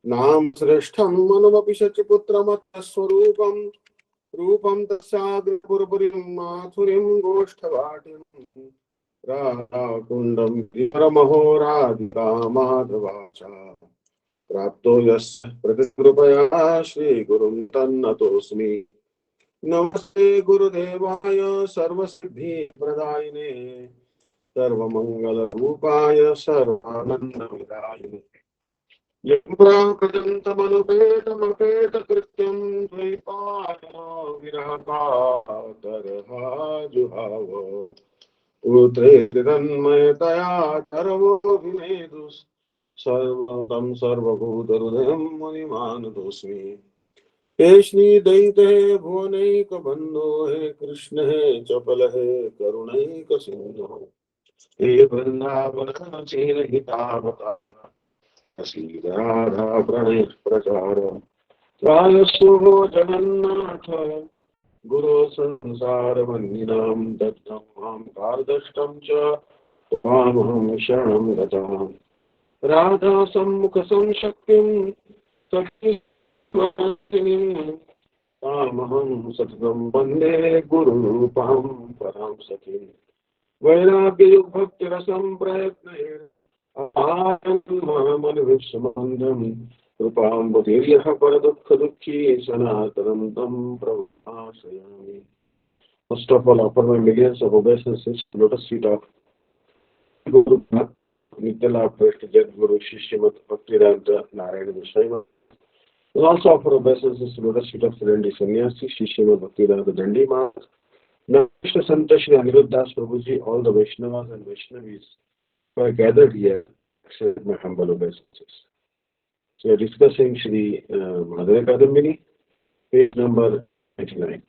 नाम श्रेष्ठं मनमपि शचिपुत्रमत्तस्वरूपं रूपं तस्याग्रपुरपुरीं माथुरीं गोष्ठवाटिं राधाकुण्डं गिरिमहो राधिका माधवाचा प्राप्तो यस्य प्रतिकृपया श्रीगुरुं तन्नतोऽस्मि। नमस्ते गुरुदेवाय सर्वसिद्धिप्रदायिने सर्वमङ्गलरूपाय सर्वानन्दविदायिने यं प्राकृतमनुपेतमपेतकृत्यं द्वैपायनो विरहकातरः जुहाव पुत्रेति तन्मयतया सर्वोऽभिनेदुः सर्वं सर्वभूतहृदयं मुनिमानतोऽस्मि। हे श्रीदयिते भुवनैकबन्धो हे कृष्ण हे चपल हे करुणैकसिन्धो हे वृन्दावनचीनहितावता श्रीराधा प्रणय प्रचार त्रायस्वो जगन्नाथ गुरो संसार वन्दिनां दत्तं मां कार्दष्टं च त्वामहं शरणं गतः राधा सम्मुख संशक्तिं सखीं तामहं सततं वन्दे गुरुरूपां परां सखीं वैराग्ययुक्तभक्तिरसं प्रयत्नैर्मनुविश्वमन्दं कृपाम्बुधिर्यः परदुःखदुःखी सनातनं तं प्रभाषयामि. First of all, offer my millions of obeisances to lotus feet of Guru Nityala Prashth Jaguru Shishyamat Bhakti-Vidanta Narayana Vishnu. We also offer obeisances to lotus feet of Siddhandi Sannyasi Shishyamat Bhakti-Vidanta Dandi Maharaj, Krishna Santa Shri Aniruddhas Prabhuji, all the Vaishnavas and Vaishnavis who are gathered here, accept my humble obeisances. So we are discussing Shri Madhurya kadambini, page number 99.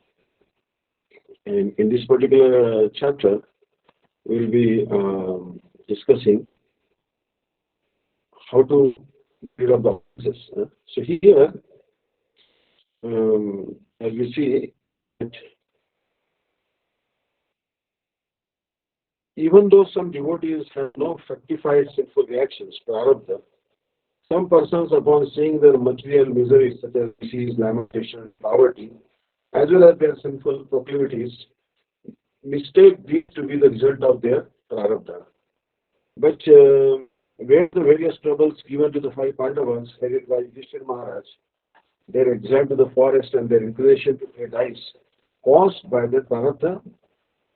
And in this particular chapter, we will be discussing how to clear up the offenses. So here, as we see, that even though some devotees have no fructified sinful reactions, prarabdha, some persons, upon seeing their material miseries such as disease, lamentation, poverty, as well as their sinful proclivities, mistake these to be the result of their prarabdha. But where the various troubles given to the five Pandavas, headed by Vishnu Maharaj, their exile to the forest and their inclination to play dice, caused by their prarabdha,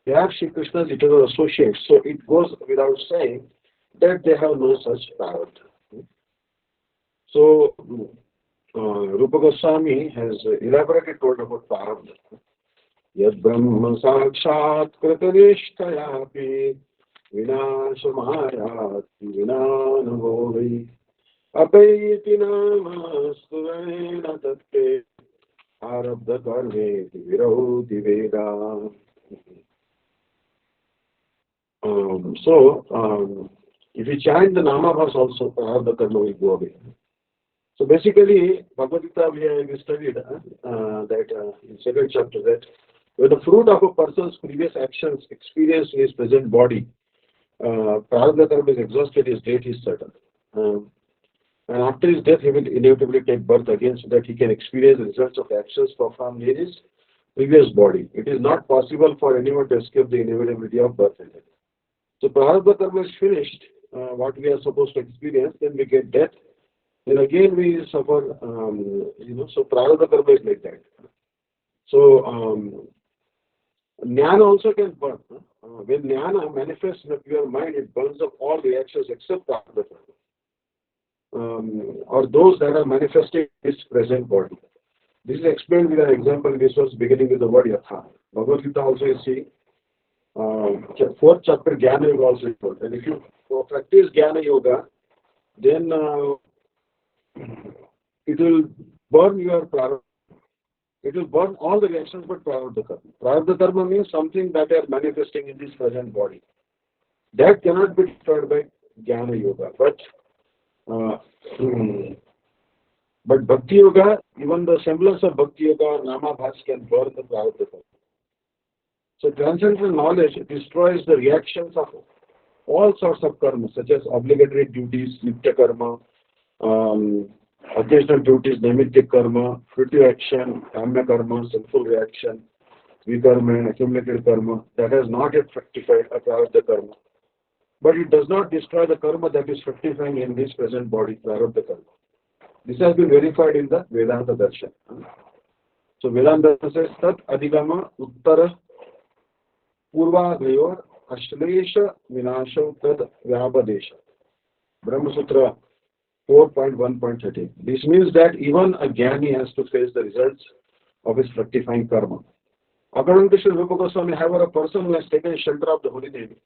they are Shri Krishna's eternal associates. So it goes without saying that they have no such prarabdha. So Rupa Goswami has elaborately told about prarabdha. Yad Brahma Sakshat Kritanishthayapi Vinashamayat Vinanavoi Apaiti Namastuvena Tatte Arabdha Karme Virauti Veda. If you chant the Namabhas also, the karma will go away. So basically, Bhagavad-gita we studied that in second chapter that when the fruit of a person's previous actions experienced in his present body, prarabdha karma is exhausted, his death is certain. And after his death, he will inevitably take birth again so that he can experience the results of actions performed in his previous body. It is not possible for anyone to escape the inevitability of birth and death. So prarabdha karma is finished, what we are supposed to experience, then we get death, then again we suffer, so prarabdha karma is like that. So jnana also can burn. When jnana manifests in a pure mind, it burns up all reactions except prarabdha karma, or those that are manifesting in its present body. This is explained with an example. This was beginning with the word yatha. Bhagavad Gita also is saying, fourth chapter Jnana Yoga also told. And if you practice Jnana Yoga, then it will burn your prarabdha. It will burn all the reactions but prarabdha karma. Prarabdha karma means something that are manifesting in this present body. That cannot be destroyed by Jnana Yoga. But Bhakti Yoga, even the semblance of Bhakti Yoga or Namabhas can burn the prarabdha karma. So transcendental knowledge destroys the reactions of all sorts of karma, such as obligatory duties, nitya karma, occasional duties, nimitic karma, fruitive action, kamya karma, sinful reaction, vikarma and accumulated karma that has not yet fructified a prarabdha karma. But it does not destroy the karma that is fructifying in this present body, prarabdha karma. This has been verified in the Vedanta Darshan. So Vedanta says Tat Adhigama Uttara Purva Gayor Ashlesha Vinasha Tad Vyabadesha. Brahma Sutra 4.1.13. This means that even a Jnani has to face the results of his fructifying karma. According to Sri Rupa Goswami, however, a person who has taken shelter of the holy name,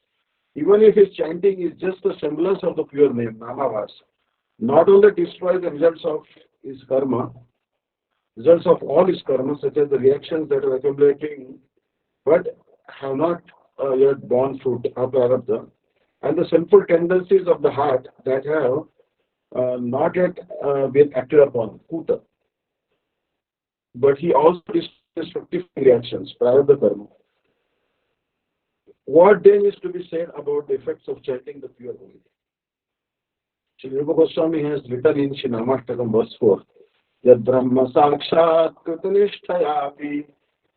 even if his chanting is just the semblance of the pure name, Namavas, not only destroys the results of his karma, results of all his karma, such as the reactions that are accumulating but have not yet borne fruit of prarabdha, and the sinful tendencies of the heart that have not yet been acted upon, kuta. But he also destroys fructifying reactions, prarabdha karma. What then is to be said about the effects of chanting the pure holy name? Sri Rupa Goswami has written in Sri Namastakam verse 4, Yad Brahma Sakshat Kritanishtayapi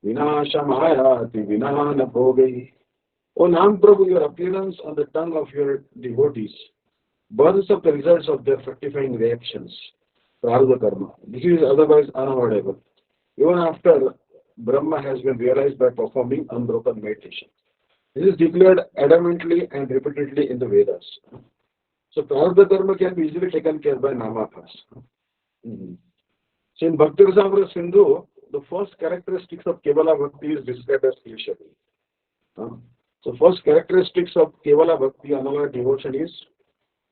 Vinashamayati Vinana Bhogai. O Nam Prabhu, your appearance on the tongue of your devotees burns up the results of their fructifying reactions, prarabdha karma. This is otherwise unavoidable, even after Brahma has been realized by performing unbroken meditation. This is declared adamantly and repeatedly in the Vedas. So prarabdha karma can be easily taken care by namakas. So in Bhakti Rasamrita Sindhu, the first characteristics of Kevala Bhakti is described as Kleshabni. So first characteristics of Kevala Bhakti, another devotion is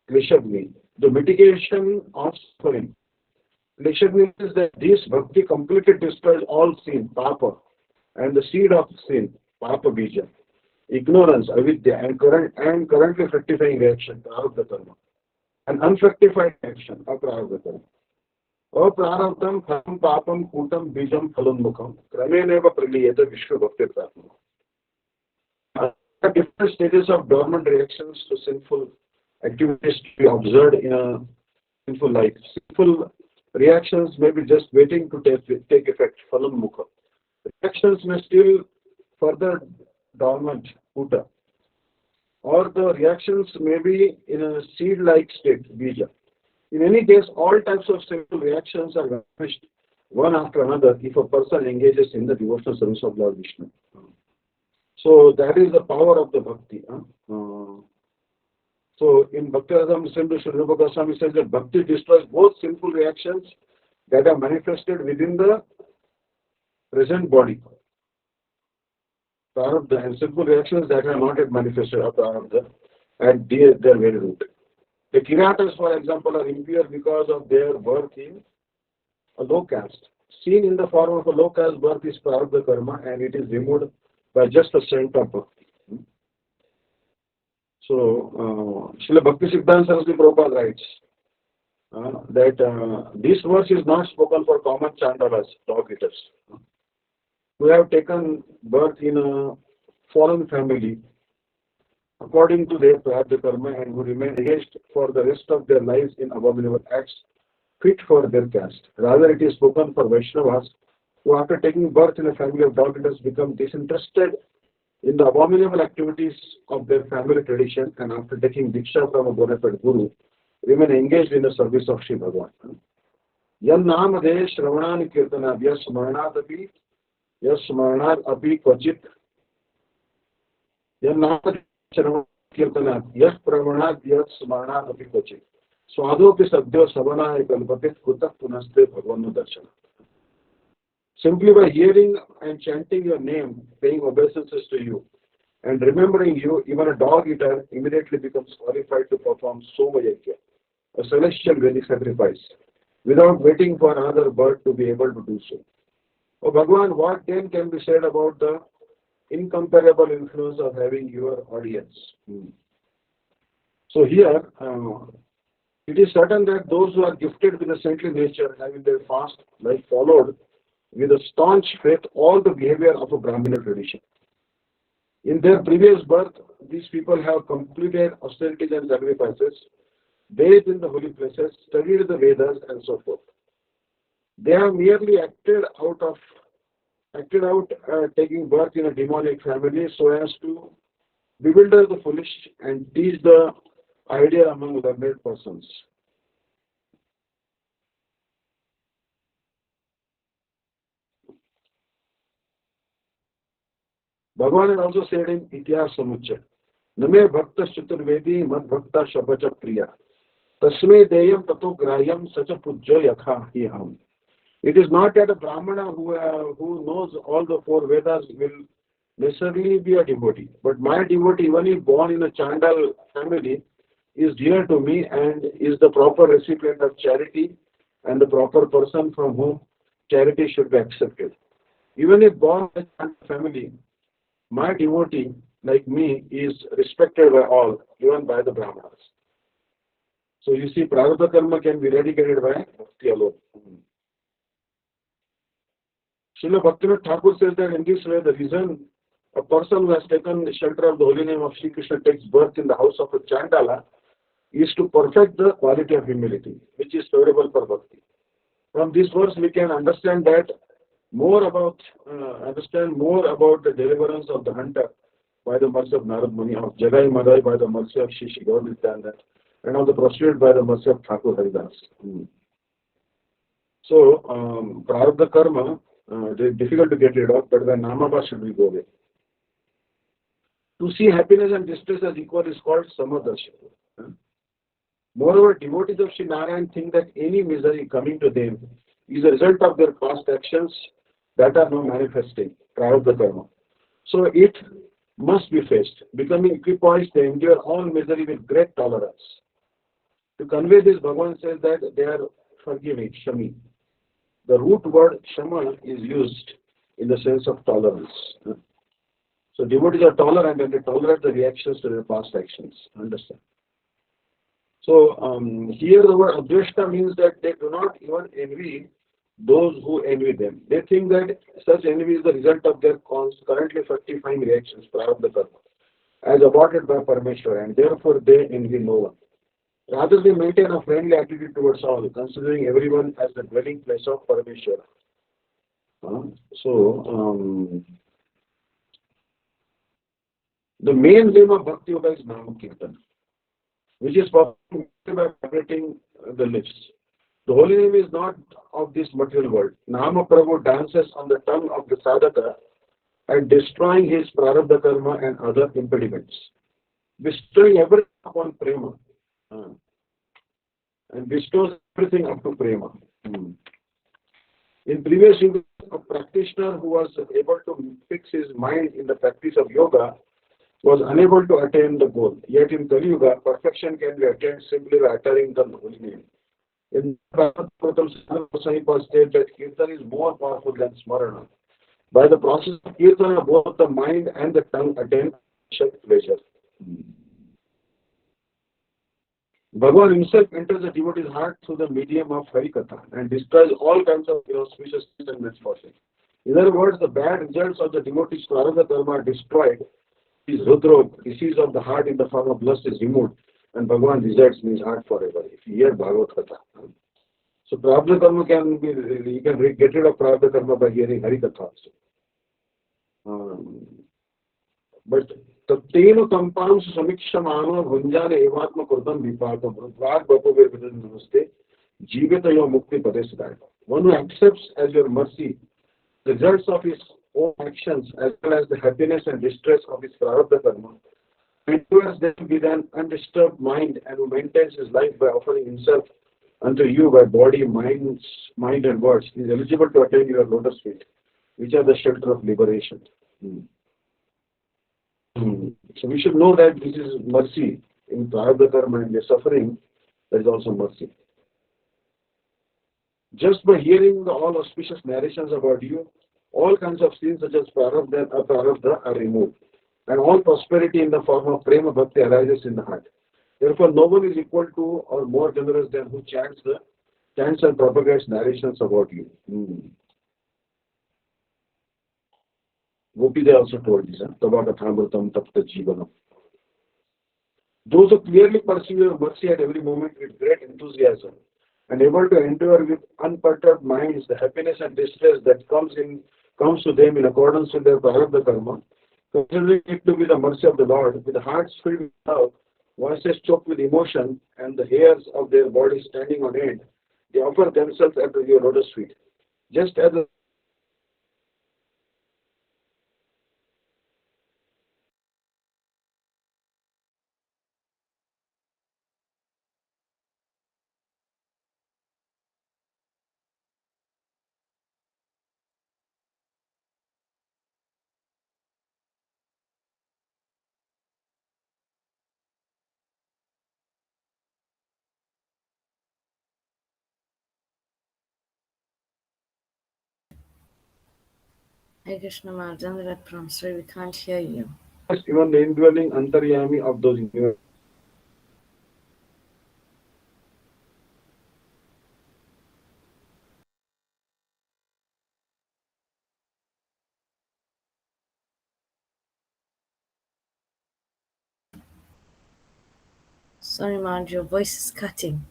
Kleshabni, the mitigation of suffering. Kleshabni is that this Bhakti completely destroys all sin, papa, and the seed of sin, papa bija, ignorance, avidya, and currently fructifying reaction, prarabdha karma, and unfructified action, aprarabdha karma. Aprarabdham phalam papam kutam bijam phalunmukham krameneva priliyeta Vishnu bhakti pratma. There are different stages of dormant reactions to sinful activities to be observed in a sinful life. Sinful reactions may be just waiting to take effect, phalunmukha. Reactions may still further dormant, kuta, or the reactions may be in a seed-like state, bija. In any case, all types of sinful reactions are vanished one after another if a person engages in the devotional service of Lord Vishnu. So that is the power of the bhakti. So in Bhakti Rasamrita Sindhu, Sri Rupa Goswami says that bhakti destroys both sinful reactions that are manifested within the present body, prarabdha, and sinful reactions that are not yet manifested of prarabdha at their very root. The Kiratas, for example, are impure because of their birth in a low caste. Seen in the form of a low caste birth is prarabdha karma, and it is removed by just a scent of bhakti. So, Srila Bhakti Siddhanta Saraswati Prabhupada writes that this verse is not spoken for common chandalas, dog eaters, who have taken birth in a fallen family according to their prarabdha karma and who remain engaged for the rest of their lives in abominable acts fit for their caste. Rather, it is spoken for Vaishnavas who, after taking birth in a family of dog eaters, become disinterested in the abominable activities of their family tradition and after taking diksha from a bona fide guru, remain engaged in the service of Sri Bhagavan. Yan namade shravanani kirtana yasmarnat api kvachit yan namade shravanani kirtana yas pravanat yasmarnat api kvachit swadopi sadhyo savana kalpate kutak punaste Bhagavan darshana. Simply by hearing and chanting your name, paying obeisances to you, and remembering you, even a dog eater immediately becomes qualified to perform Soma Yajna, a celestial Vedic sacrifice, without waiting for another bird to be able to do so. Oh Bhagavan, what then can be said about the incomparable influence of having your audience? So here, it is certain that those who are gifted with a saintly nature, having their fast life followed with a staunch faith all the behavior of a Brahmana tradition. In their previous birth, these people have completed austerities and sacrifices bathed in the holy places, studied the Vedas, and so forth. They have merely acted out taking birth in a demonic family so as to bewilder the foolish and teach the idea among learned persons. Bhagavan has also said in Itihas Samuchya, Name Bhakta Chaturvedi Mad Bhakta Shabacha Priya. Tasme Deyam Tato Graham Sacha Pujya Yakha Hiham. It is not that a Brahmana who knows all the four Vedas will necessarily be a devotee. But my devotee, even if born in a Chandal family, is dear to me and is the proper recipient of charity and the proper person from whom charity should be accepted. Even if born in a Chandal family, my devotee, like me, is respected by all, even by the Brahmanas. So you see, Prarabdha Karma can be eradicated by Bhakti alone. Srila Bhaktivinoda Thakur says that in this way, the reason a person who has taken the shelter of the holy name of Sri Krishna takes birth in the house of a Chandala is to perfect the quality of humility, which is favorable for Bhakti. From this verse, we can understand that understand more about the deliverance of the hunter by the mercy of Narad Muni, of Jagai Madai by the mercy of Shri Gaur Nityananda, and of the prostitute by the mercy of Thakur Haridas. So, Prarabdha Karma, it is difficult to get rid of, but the Namabha should be go away. To see happiness and distress as equal is called Samadarshika. Moreover, devotees of Sri Narayan think that any misery coming to them is a result of their past actions that are now manifesting, Prarabdha Karma. So it must be faced. Becoming equipoised, they endure all misery with great tolerance. To convey this, Bhagavan says that they are forgiving, Shami. The root word Shama is used in the sense of tolerance. So devotees are tolerant and they tolerate the reactions to their past actions. Understand? So here the word Adveshta means that they do not even envy those who envy them. They think that such envy is the result of their currently fructifying reactions, Prarabdha Karma, as aborted by Parmeshwara, and therefore they envy no one. Rather, they maintain a friendly attitude towards all, considering everyone as the dwelling place of Parameshwara. The main aim of Bhakti Yoga is Nama Kirtan, which is performed by vibrating the lips. The holy name is not of this material world. Nama Prabhu dances on the tongue of the sadhaka and destroying his prarabdha karma and other impediments, bestowing everything upon prema, and bestows everything up to prema. In previous years, a practitioner who was able to fix his mind in the practice of yoga was unable to attain the goal. Yet in Kali Yuga, perfection can be attained simply by uttering the holy name. In Bhagavatam, Sahiba states that Kirtan is more powerful than Smarana. By the process of Kirtana, both the mind and the tongue attain pleasure. Bhagavan himself enters the devotee's heart through the medium of Harikatha and destroys all kinds of inauspiciousness and misfortune. In other words, the bad results of the devotee's prarabdha karma are destroyed. His Rudra, disease of the heart in the form of lust, is removed, and Bhagavan resides in his heart forever. If you hear Bhagavad Katha. So prarabdha karma you can get rid of prarabdha karma by hearing Harikatha also. But Tatteno Kampam Samikshamano Bhunjana Evatma Kurdam Vipaka Vrag Bhakove Vidan Namaste Jivita Yo Mukti Padesudaya. One who accepts as your mercy the results of his own actions as well as the happiness and distress of his prarabdha karma, endures them with an undisturbed mind and who maintains his life by offering himself unto you by body, mind and words, is eligible to attain your lotus feet, which are the shelter of liberation. So we should know that this is mercy in prarabdha karma and the suffering, there is also mercy. Just by hearing the all auspicious narrations about you, all kinds of sins such as prarabdha are removed, and all prosperity in the form of prema bhakti arises in the heart. Therefore, no one is equal to or more generous than who chants and propagates narrations about you. Gopi they also told this, Tabakathamrutam tapta jivanam. Those who clearly pursue your mercy at every moment with great enthusiasm and able to endure with unperturbed minds the happiness and distress that comes to them in accordance with their prarabdha karma, considering it to be the mercy of the Lord, with hearts filled with love, voices choked with emotion, and the hairs of their bodies standing on end, they offer themselves at your lotus feet. Just as the Hare Krishna Maharaj, that from sorry, we can't hear you. even the indwelling antaryami of those universes. Sorry, Maharaj, your voice is cutting.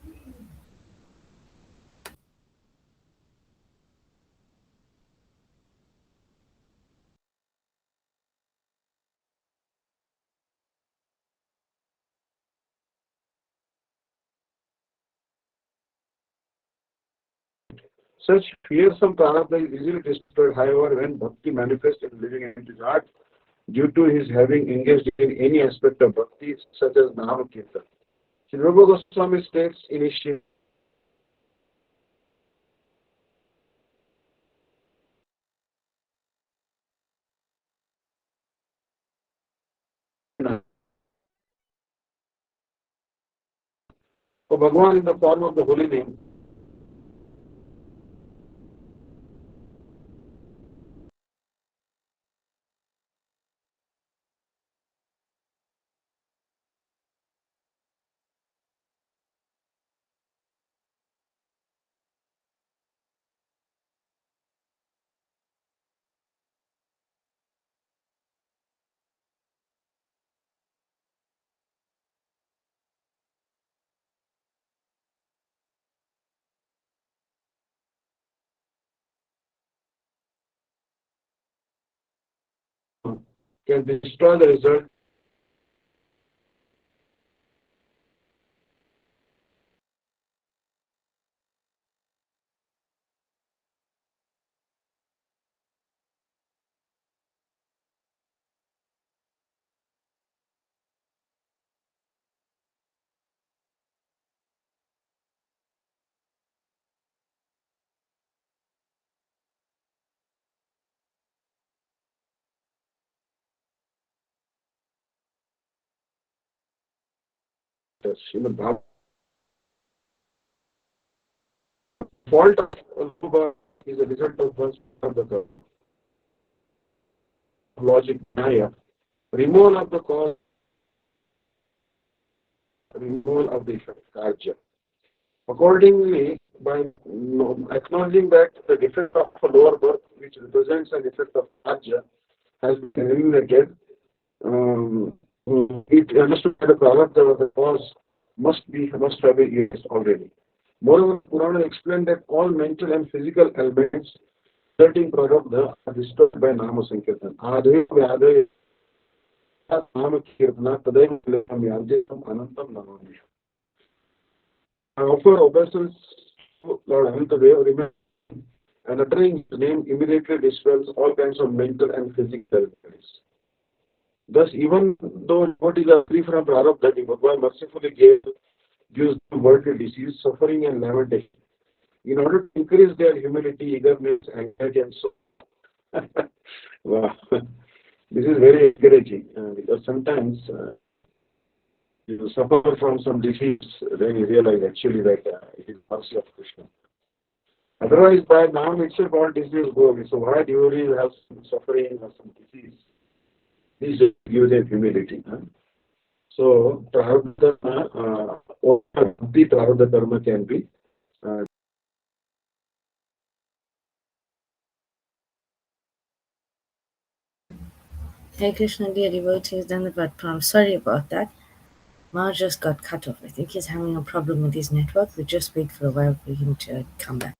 Such fearsome prarabdha is easily destroyed, however, when bhakti manifests in living into his heart due to his having engaged in any aspect of bhakti, such as Nama Kirtan. Sri Rupa Goswami states initially, for Bhagavan in the form of the holy name, can destroy the result. Srimad Bhagavatam. Fault of Rupa is a result of one of the logic Nyaya. Removal of the cause, removal of the effect, Karja. Accordingly, by acknowledging that the defect of a lower birth, which represents an effect of Karja, has been eliminated, um, it understood that the product of the cause must have been erased already. Moreover, Purana explained that all mental and physical elements resulting prarabdha are destroyed by Nama Sankirtan. Adhe Vyadhe Nama Kirtana Tadaiva Vilayam Yanjekam Anantam Namami. I offer obeisance to Lord Anantadev, remember, and uttering his name immediately dispels all kinds of mental and physical elements. Thus, even though devotees are free from prarabdha, Bhagavan mercifully gives them worldly disease, suffering, and lamentation in order to increase their humility, eagerness, anxiety, and so on. Wow. This is very encouraging because sometimes you suffer from some disease, then you realize actually that it is mercy of Krishna. Otherwise, by now itself all disease go away. So why devotees have some suffering or some disease? This gives them humility. Huh? So prarabdha, the prarabdha karma can be uh, Hare Krishna, dear devotees, Dandavat Pram. Sorry about that. Maharaj just got cut off. I think he's having a problem with his network. We'll just wait for a while for him to come back.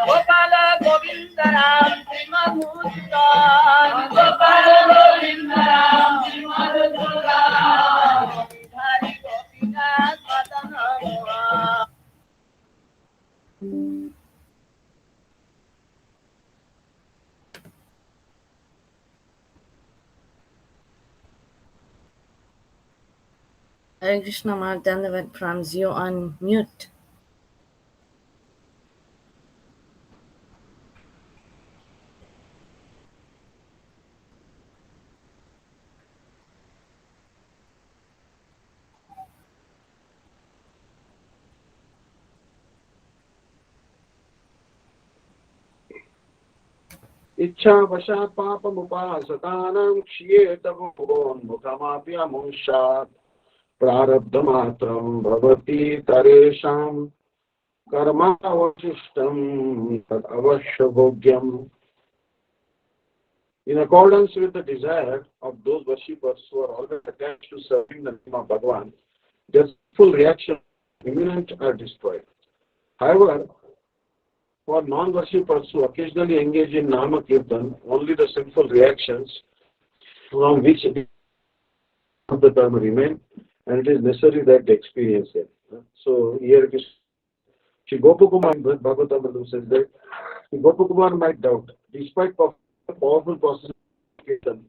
Gopala Govinda Ram Madhurya Gopala Govinda Ram Madhurya Hari Gopinath Madana Hare Krishna, Maharaj, Daivata Prams, you on mute. इच्छा वशात् पापमुपासतानां क्षीयेत भुवोन्मुखमाप्यमुष्यात् प्रारब्धमात्रं भवति तरेषां कर्मावशिष्टं तद् अवश्यभोग्यम्. In accordance with the desire of those worshippers who are already attached to serving the name of Bhagavan, their full reaction imminent are destroyed. However, for non-worshippers who occasionally engage in Nama Kirtan, only the sinful reactions from which the karma remain, and it is necessary that they experience it. So here it is. Shri Gopakumar in Bhagavatam says that Shri Gopakumar might doubt, despite powerful process of Kirtan,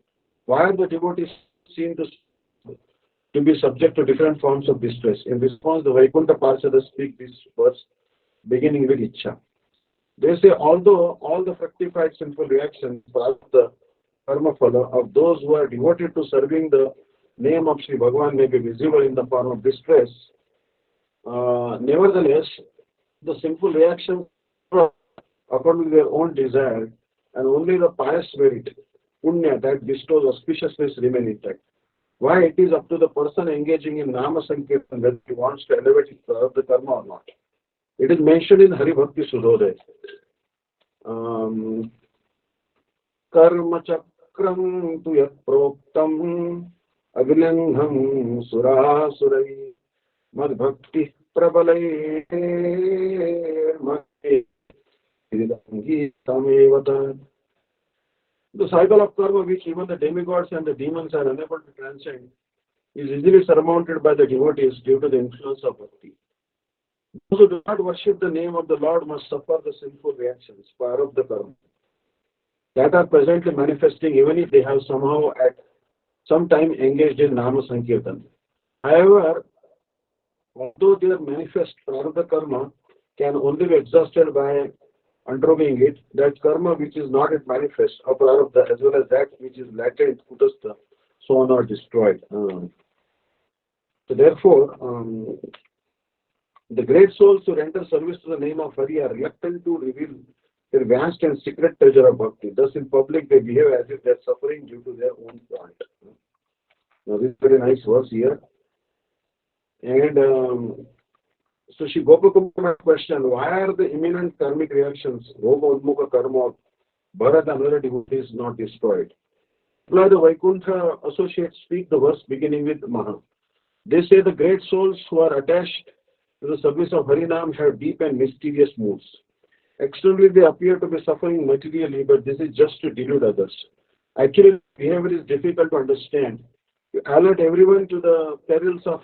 why are the devotees seen to be subject to different forms of distress? In response, the Vaikuntha Parsadas speak this verse beginning with Ichcha. They say, although all the fructified sinful reactions of the karma phala of those who are devoted to serving the name of Sri Bhagavan may be visible in the form of distress, nevertheless, the sinful reactions according to their own desire, and only the pious merit, punya, that bestows auspiciousness remain intact. Why? It is up to the person engaging in Nama Sankirtan whether he wants to elevate his the karma or not. It is mentioned in Hari Bhakti Sudhodaya. Karma chakram tu yat proktam avilangham surasurai mad bhakti prabalai mati tamevata. The cycle of karma which even the demigods and the demons are unable to transcend is easily surmounted by the devotees due to the influence of bhakti. Those who do not worship the name of the Lord must suffer the sinful reactions, fire of the karma, that are presently manifesting even if they have somehow at some time engaged in Nama Sankirtan. However, although their manifest prarabdha karma can only be exhausted by undergoing it, that karma which is not yet manifest, or prarabdha, as well as that which is latent, kutastha, so on, are destroyed. So therefore, the great souls who render service to the name of Hari are reluctant to reveal their vast and secret treasure of bhakti. Thus, in public, they behave as if they are suffering due to their own fault. Now, this is a very nice verse here. And so, Shri Gopakumar question, why are the imminent karmic reactions, Roga Udmukha Karma, Bharat and other devotees not destroyed? Reply, the Vaikuntha associates speak the verse beginning with Maha. They say the great souls who are attached to the service of Harinam have deep and mysterious moods. Externally, they appear to be suffering materially, but this is just to delude others. Actually, behavior is difficult to understand. To alert everyone to the perils of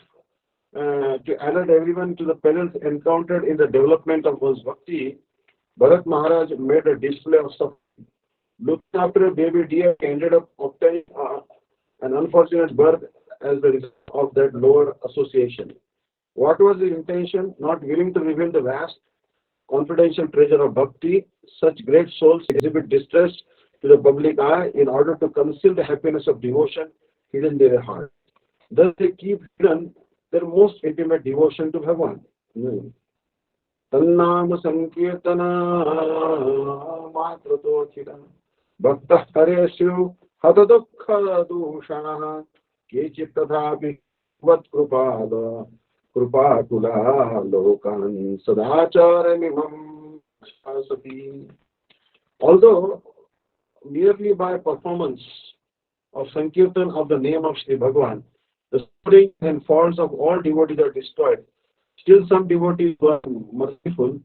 encountered in the development of one's bhakti, Bharat Maharaj made a display of suffering. Looking after a baby deer, he ended up obtaining an unfortunate birth as the result of that lower association. What was his intention? Not willing to reveal the vast confidential treasure of bhakti, such great souls exhibit distress to the public eye in order to conceal the happiness of devotion hidden in their heart. Thus they keep hidden their most intimate devotion to Bhagavan. Tannama Sankirtana Matratochita Bhakta Hareshu Hatadukha Dushana Kechit Tathapi Vat Krupada Krupakula Lokan Sadacharamimam Shasati. Although merely by performance of Sankirtan of the name of Sri Bhagavan, the sufferings and faults of all devotees are destroyed. Still some devotees were merciful,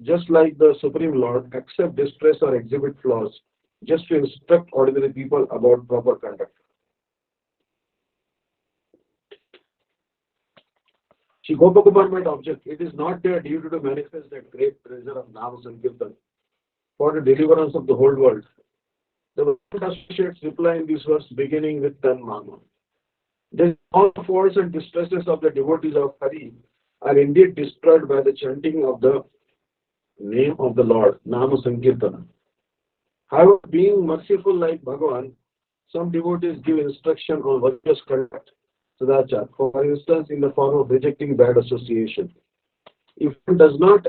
just like the Supreme Lord, accept distress or exhibit flaws, just to instruct ordinary people about proper conduct. Shri Gopakumar might object, it is not their duty to manifest that great treasure of Nama Sankirtan for the deliverance of the whole world. The associates reply in this verse beginning with Tan Mama. The all faults and distresses of the devotees of Hari are indeed destroyed by the chanting of the name of the Lord, Nama Sankirtana. However, being merciful like Bhagavan, some devotees give instruction on virtuous conduct, sadachar, for instance, in the form of rejecting bad association. If one does not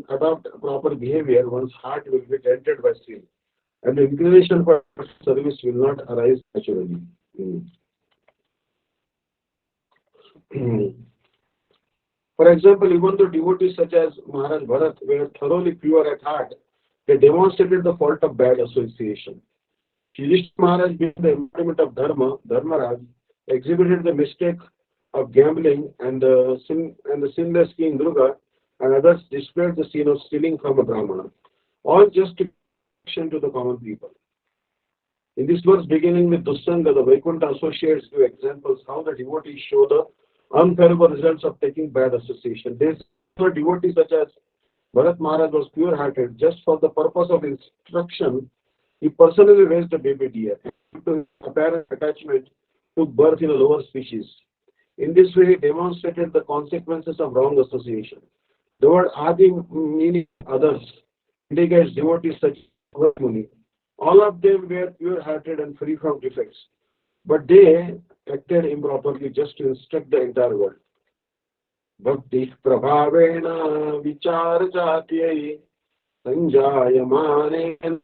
adopt proper behavior, one's heart will be tainted by sin, and the inclination for service will not arise naturally. For example, even though devotees such as Maharaj Bharat were thoroughly pure at heart, they demonstrated the fault of bad association. Yudhishthira Maharaj, being the embodiment of Dharma, Dharmaraj, exhibited the mistake of gambling, and the sinless king Durga and others displayed the scene of stealing from a Brahmana, all just to to the common people. In this verse beginning with Dusanga, the Vaikuntha associates give examples how the devotees show the unfavorable results of taking bad association. They were devotees such as Bharat Maharaj was pure-hearted. Just for the purpose of instruction, he personally raised a baby deer, and to apparent attachment took birth in a lower species. In this way, he demonstrated the consequences of wrong association. The word Adi, meaning others, indicates devotees such as Muni. All of them were pure-hearted and free from defects, but they acted improperly just to instruct the entire world. Bhakti prabhavena vichar jatyai sanjayamanena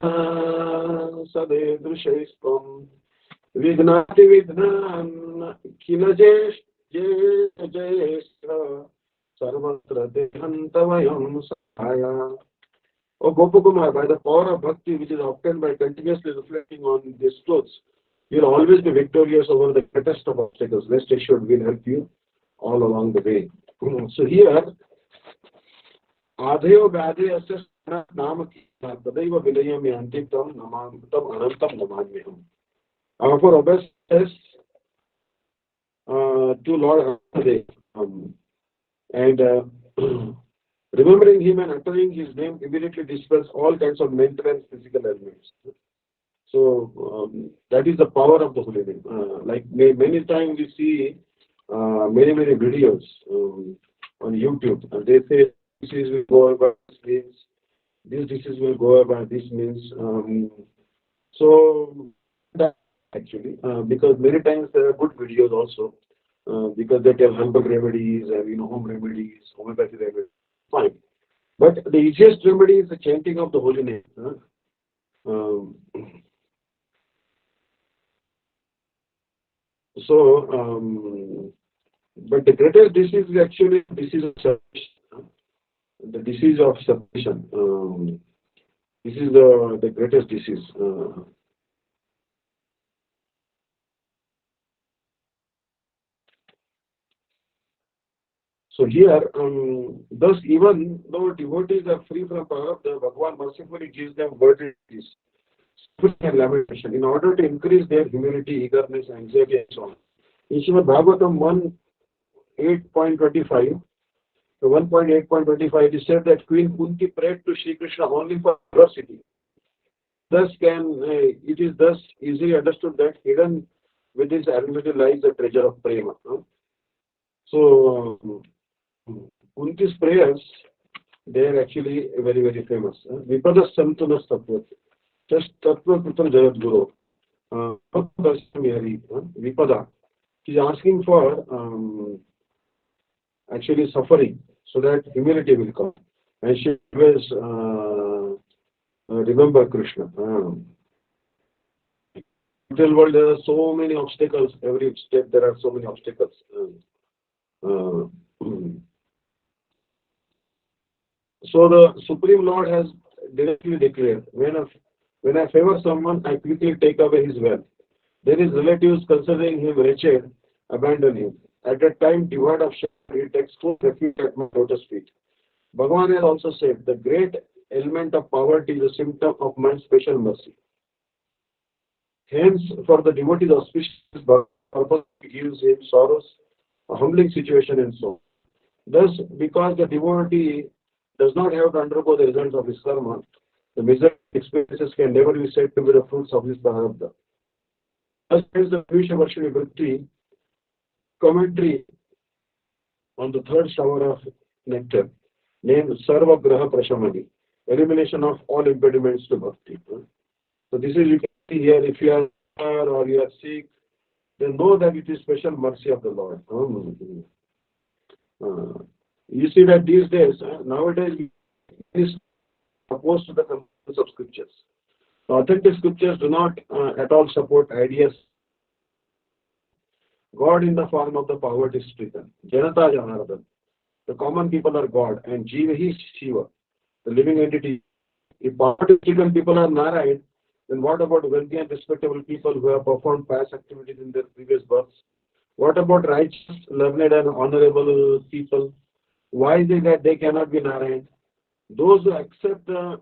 sadedrushaispam vignati vidnan kilajesh jestra sarvatra dehantavayam sahaya. O Gopakumar, by the power of bhakti which is obtained by continuously reflecting on these truths, you will always be victorious over the greatest of obstacles. Rest assured, we will help you all along the way. So here, Adhayo Vadhe Asya Nama Tadaiva Vilayam Yantikam Namantam Anantam Namanyam. Our obeisance to Lord Adhadev, and remembering him and uttering his name immediately dispels all kinds of mental and physical elements. So that is the power of the holy name. Like many times we see many videos on YouTube, and they say disease will go over by this means, this disease will go over by this means. So that actually, because many times there are good videos also, because they tell herbal remedies and home remedies, homeopathy remedies. Fine, but the easiest remedy is the chanting of the holy name. But the greatest disease is actually the disease of separation. The disease of separation. This is the greatest disease. So here, thus even though devotees are free from power, the Bhagavan mercifully gives them worldly peace. and lamentation in order to increase their humility, eagerness, anxiety, and so on. In Srimad Bhagavatam 1.8.25, the 1.8.25, it is said that Queen Kunti prayed to Sri Krishna only for diversity. It is thus easily understood that hidden within this arrangement lies the treasure of prema. So, Kunti's prayers, they are actually very, very famous. Vipada Santunas Tattva, just Tattva Putra Jagat Guru. Vipada, he is asking for actually suffering so that humility will come. And she always remember Krishna. In the world, there are so many obstacles. Every step, there are so many obstacles. So the Supreme Lord has directly declared, when I favor someone, I quickly take away his wealth. Then his relatives, considering him wretched, abandon him. At that time, devoid of shelter, he takes full refuge at my lotus feet. Bhagavan has also said, the great element of poverty is a symptom of my special mercy. Hence, for the devotee's auspicious purpose, he gives him sorrows, a humbling situation, and so on. Thus, because the devotee does not have to undergo the results of his karma, the miserable experiences can never be said to be the fruits of his prarabdha. Thus, is the Vishnu Bhakti commentary on the third shower of nectar, named Sarva Graha Prashamani, elimination of all impediments to bhakti. So this is, you can see here, if you are poor or you are sick, then know that it is special mercy of the Lord. You see that these days, nowadays, it is opposed to the concepts of scriptures. The authentic scriptures do not at all support ideas. God in the form of the poverty stricken, Janata Janardhan. The common people are God, and Jiva is Shiva, the living entity. If poverty-stricken people are Narayan, then what about wealthy and respectable people who have performed past activities in their previous births? What about righteous, learned, and honorable people? Why is it that they cannot be Narayan? Those who accept the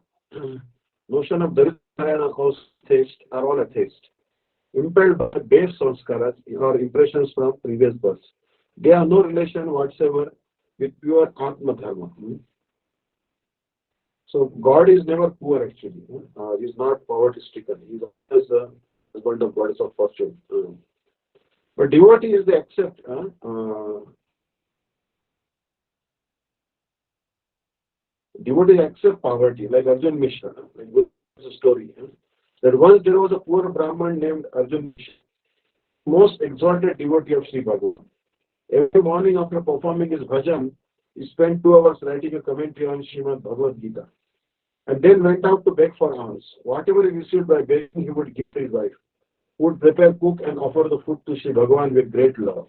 notion of Darit Narayana atheist are all atheists, impelled by base sanskaras or impressions from previous births. They have no relation whatsoever with pure Atma Dharma. So God is never poor actually. He is not poverty stricken. He is always the husband of goddess of fortune. But devotee is the accept. Devotee accept poverty, like Arjun Mishra. Like this is a story. That once there was a poor Brahman named Arjun Mishra, most exalted devotee of Sri Bhagavan. Every morning after performing his bhajan, he spent 2 hours writing a commentary on Srimad Bhagavad Gita, and then went out to beg for alms. Whatever he received by begging, he would give to his wife, who would prepare, cook, and offer the food to Sri Bhagavan with great love.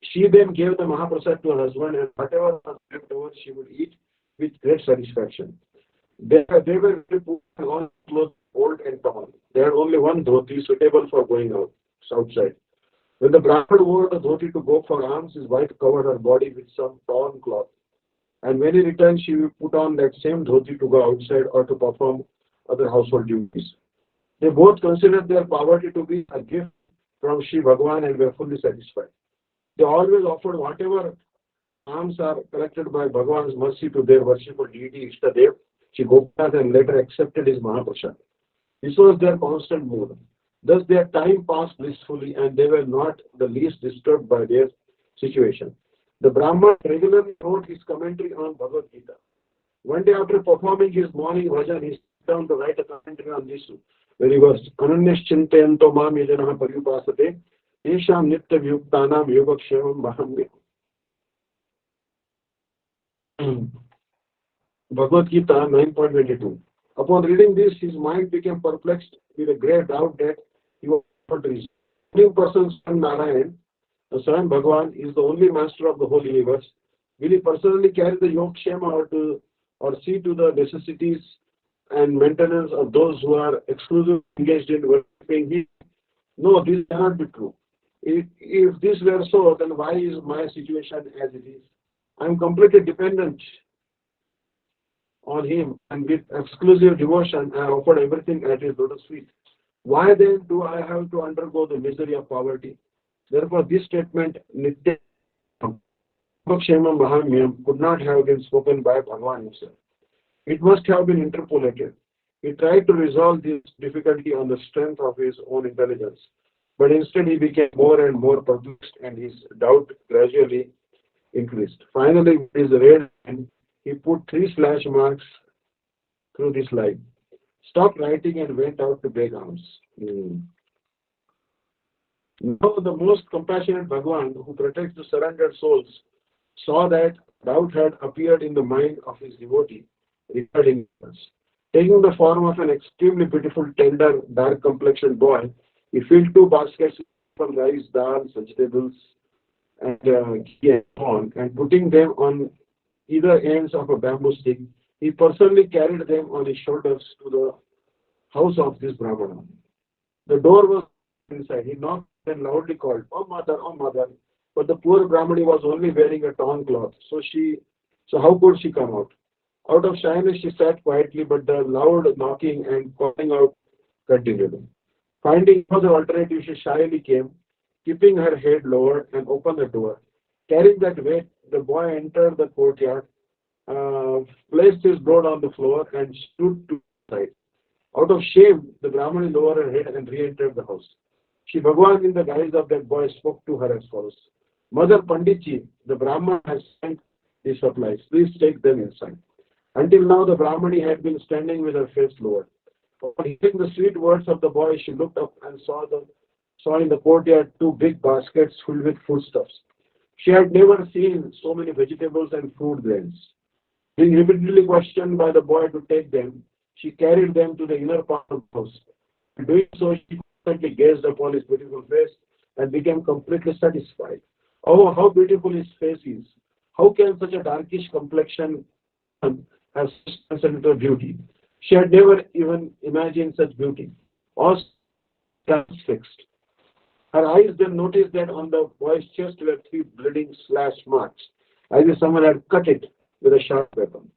She then gave the Mahaprasad to her husband, and whatever was left over, she would eat with great satisfaction. They were very poor, all clothes old and torn. They had only one dhoti suitable for going out outside. When the Brahman wore the dhoti to go for alms, his wife covered her body with some torn cloth. And when he returned, she would put on that same dhoti to go outside or to perform other household duties. They both considered their poverty to be a gift from Sri Bhagavan and were fully satisfied. They always offered whatever alms are collected by Bhagavan's mercy to their worshipful deity Ishtadev, Sri Gopinath, and later accepted his Mahaprasad. This was their constant mood. Thus their time passed blissfully and they were not the least disturbed by their situation. The Brahman regularly wrote his commentary on Bhagavad Gita. One day after performing his morning bhajan, he sat down to write a commentary on this very verse. Ananyas chintayanto mam yajanaha paryupasate tesham nitya vyuktanam yogakshamam mahamya. Bhagavad Gita 9.22. Upon reading this, his mind became perplexed with a great doubt that he was not reason. The only person, Swam Narayan, Swam Bhagavan, is the only master of the whole universe. Will he personally carry the yogshema or see to the necessities and maintenance of those who are exclusively engaged in worshipping him? No, this cannot be true. If this were so, then why is my situation as it is? I am completely dependent on him, and with exclusive devotion I offered everything at his lotus feet. Why then do I have to undergo the misery of poverty? Therefore, this statement, Nitya Bhakshema Mahamyam, could not have been spoken by Bhagavan himself. It must have been interpolated. He tried to resolve this difficulty on the strength of his own intelligence, but instead he became more and more perplexed, and his doubt gradually increased. Finally, with his red pen, he put 3 slash marks through this line. Stopped writing and went out to beg alms. Now the most compassionate Bhagavan, who protects the surrendered souls, saw that doubt had appeared in the mind of his devotee regarding us. Taking the form of an extremely beautiful, tender, dark-complexioned boy, he filled 2 baskets from rice, dal, vegetables, and ghee and corn, and putting them on either ends of a bamboo stick, he personally carried them on his shoulders to the house of this Brahmana. The door was inside. He knocked and loudly called, "Oh mother, oh mother." But the poor Brahmani was only wearing a torn cloth, so how could she come out? Out of shyness, she sat quietly, but the loud knocking and calling out continued. Finding no other alternative, she shyly came, keeping her head lowered, and opened the door. Carrying that weight, the boy entered the courtyard, placed his load on the floor, and stood to the side. Out of shame, the Brahmani lowered her head and re-entered the house. Shri Bhagavan, in the guise of that boy, spoke to her as follows. Mother Panditji, the Brahman has sent these supplies. Please take them inside. Until now, the Brahmani had been standing with her face lowered. Upon hearing the sweet words of the boy, she looked up and saw in the courtyard 2 big baskets filled with foodstuffs. She had never seen so many vegetables and fruit grains. Being repeatedly questioned by the boy to take them, she carried them to the inner part of the house. In doing so, she constantly gazed upon his beautiful face and became completely satisfied. Oh, how beautiful his face is! How can such a darkish complexion have such transcendental beauty? She had never even imagined such beauty. All transfixed. Her eyes then noticed that on the boy's chest were 3 bleeding slash marks, as if someone had cut it with a sharp weapon.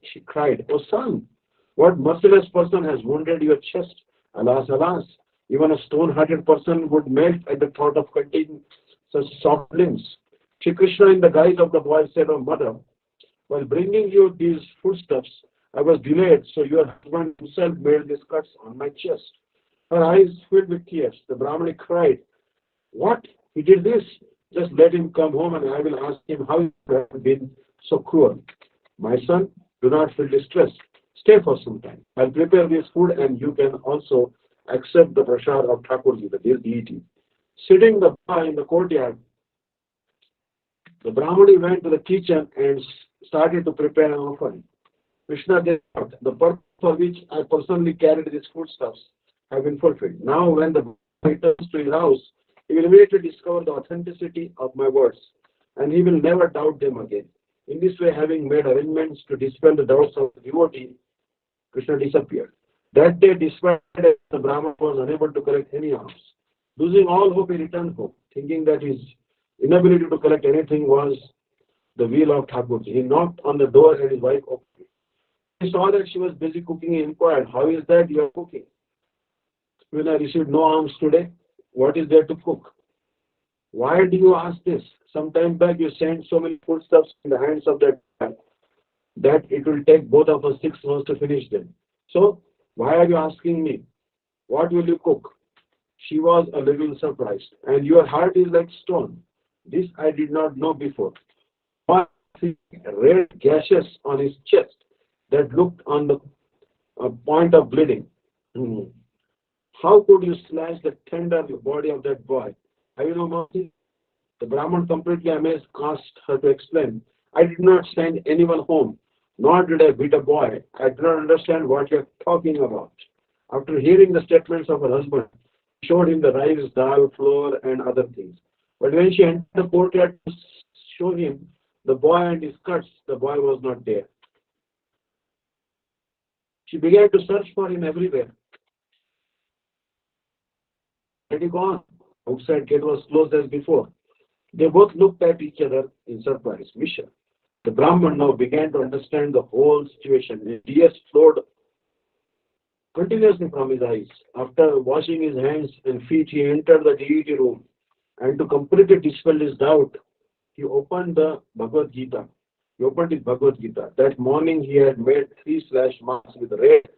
She cried, "Oh son, what merciless person has wounded your chest? Alas, alas, even a stone-hearted person would melt at the thought of cutting such soft limbs." Shri Krishna, in the guise of the boy, said, "Oh mother, while bringing you these foodstuffs, I was delayed, so your husband himself made these cuts on my chest." Her eyes filled with tears. The Brahmani cried, "What? He did this? Just let him come home and I will ask him how you have been so cruel." "My son, do not feel distressed. Stay for some time. I'll prepare this food and you can also accept the prasad of Thakurji, the deity." Sitting the boy in the courtyard, the Brahmani went to the kitchen and started to prepare an offering. Krishna then thought, the purpose for which I personally carried these foodstuffs have been fulfilled. Now when the boy returns to his house, he will immediately discover the authenticity of my words, and he will never doubt them again. In this way, having made arrangements to dispel the doubts of the devotee, Krishna disappeared. That day, despite that, the Brahman was unable to collect any alms. Losing all hope, he returned home, thinking that his inability to collect anything was the will of Thakurji. He knocked on the door and his wife opened it. He saw that she was busy cooking. He inquired, "How is that you are cooking? When I received no alms today, what is there to cook?" "Why do you ask this? Some time back you sent so many foodstuffs in the hands of that man that it will take both of us 6 months to finish them. So, why are you asking me? What will you cook?" She was a little surprised. "And your heart is like stone. This I did not know before." Red gashes on his chest that looked on the point of bleeding. How could you slash the tender body of that boy? Have you no mercy? The Brahman, completely amazed, asked her to explain. "I did not send anyone home, nor did I beat a boy. I do not understand what you are talking about." After hearing the statements of her husband, she showed him the rice, dal, flour, and other things. But when she entered the courtyard to show him the boy and his cuts, the boy was not there. She began to search for him everywhere. Had he gone? Outside gate was closed as before. They both looked at each other in surprise. "Misha, The Brahman now began to understand the whole situation. His tears flowed continuously from his eyes. After washing his hands and feet, he entered the deity room, and to completely dispel his doubt, he opened the Bhagavad Gita. He opened his Bhagavad Gita. That morning he had made 3 slash marks with red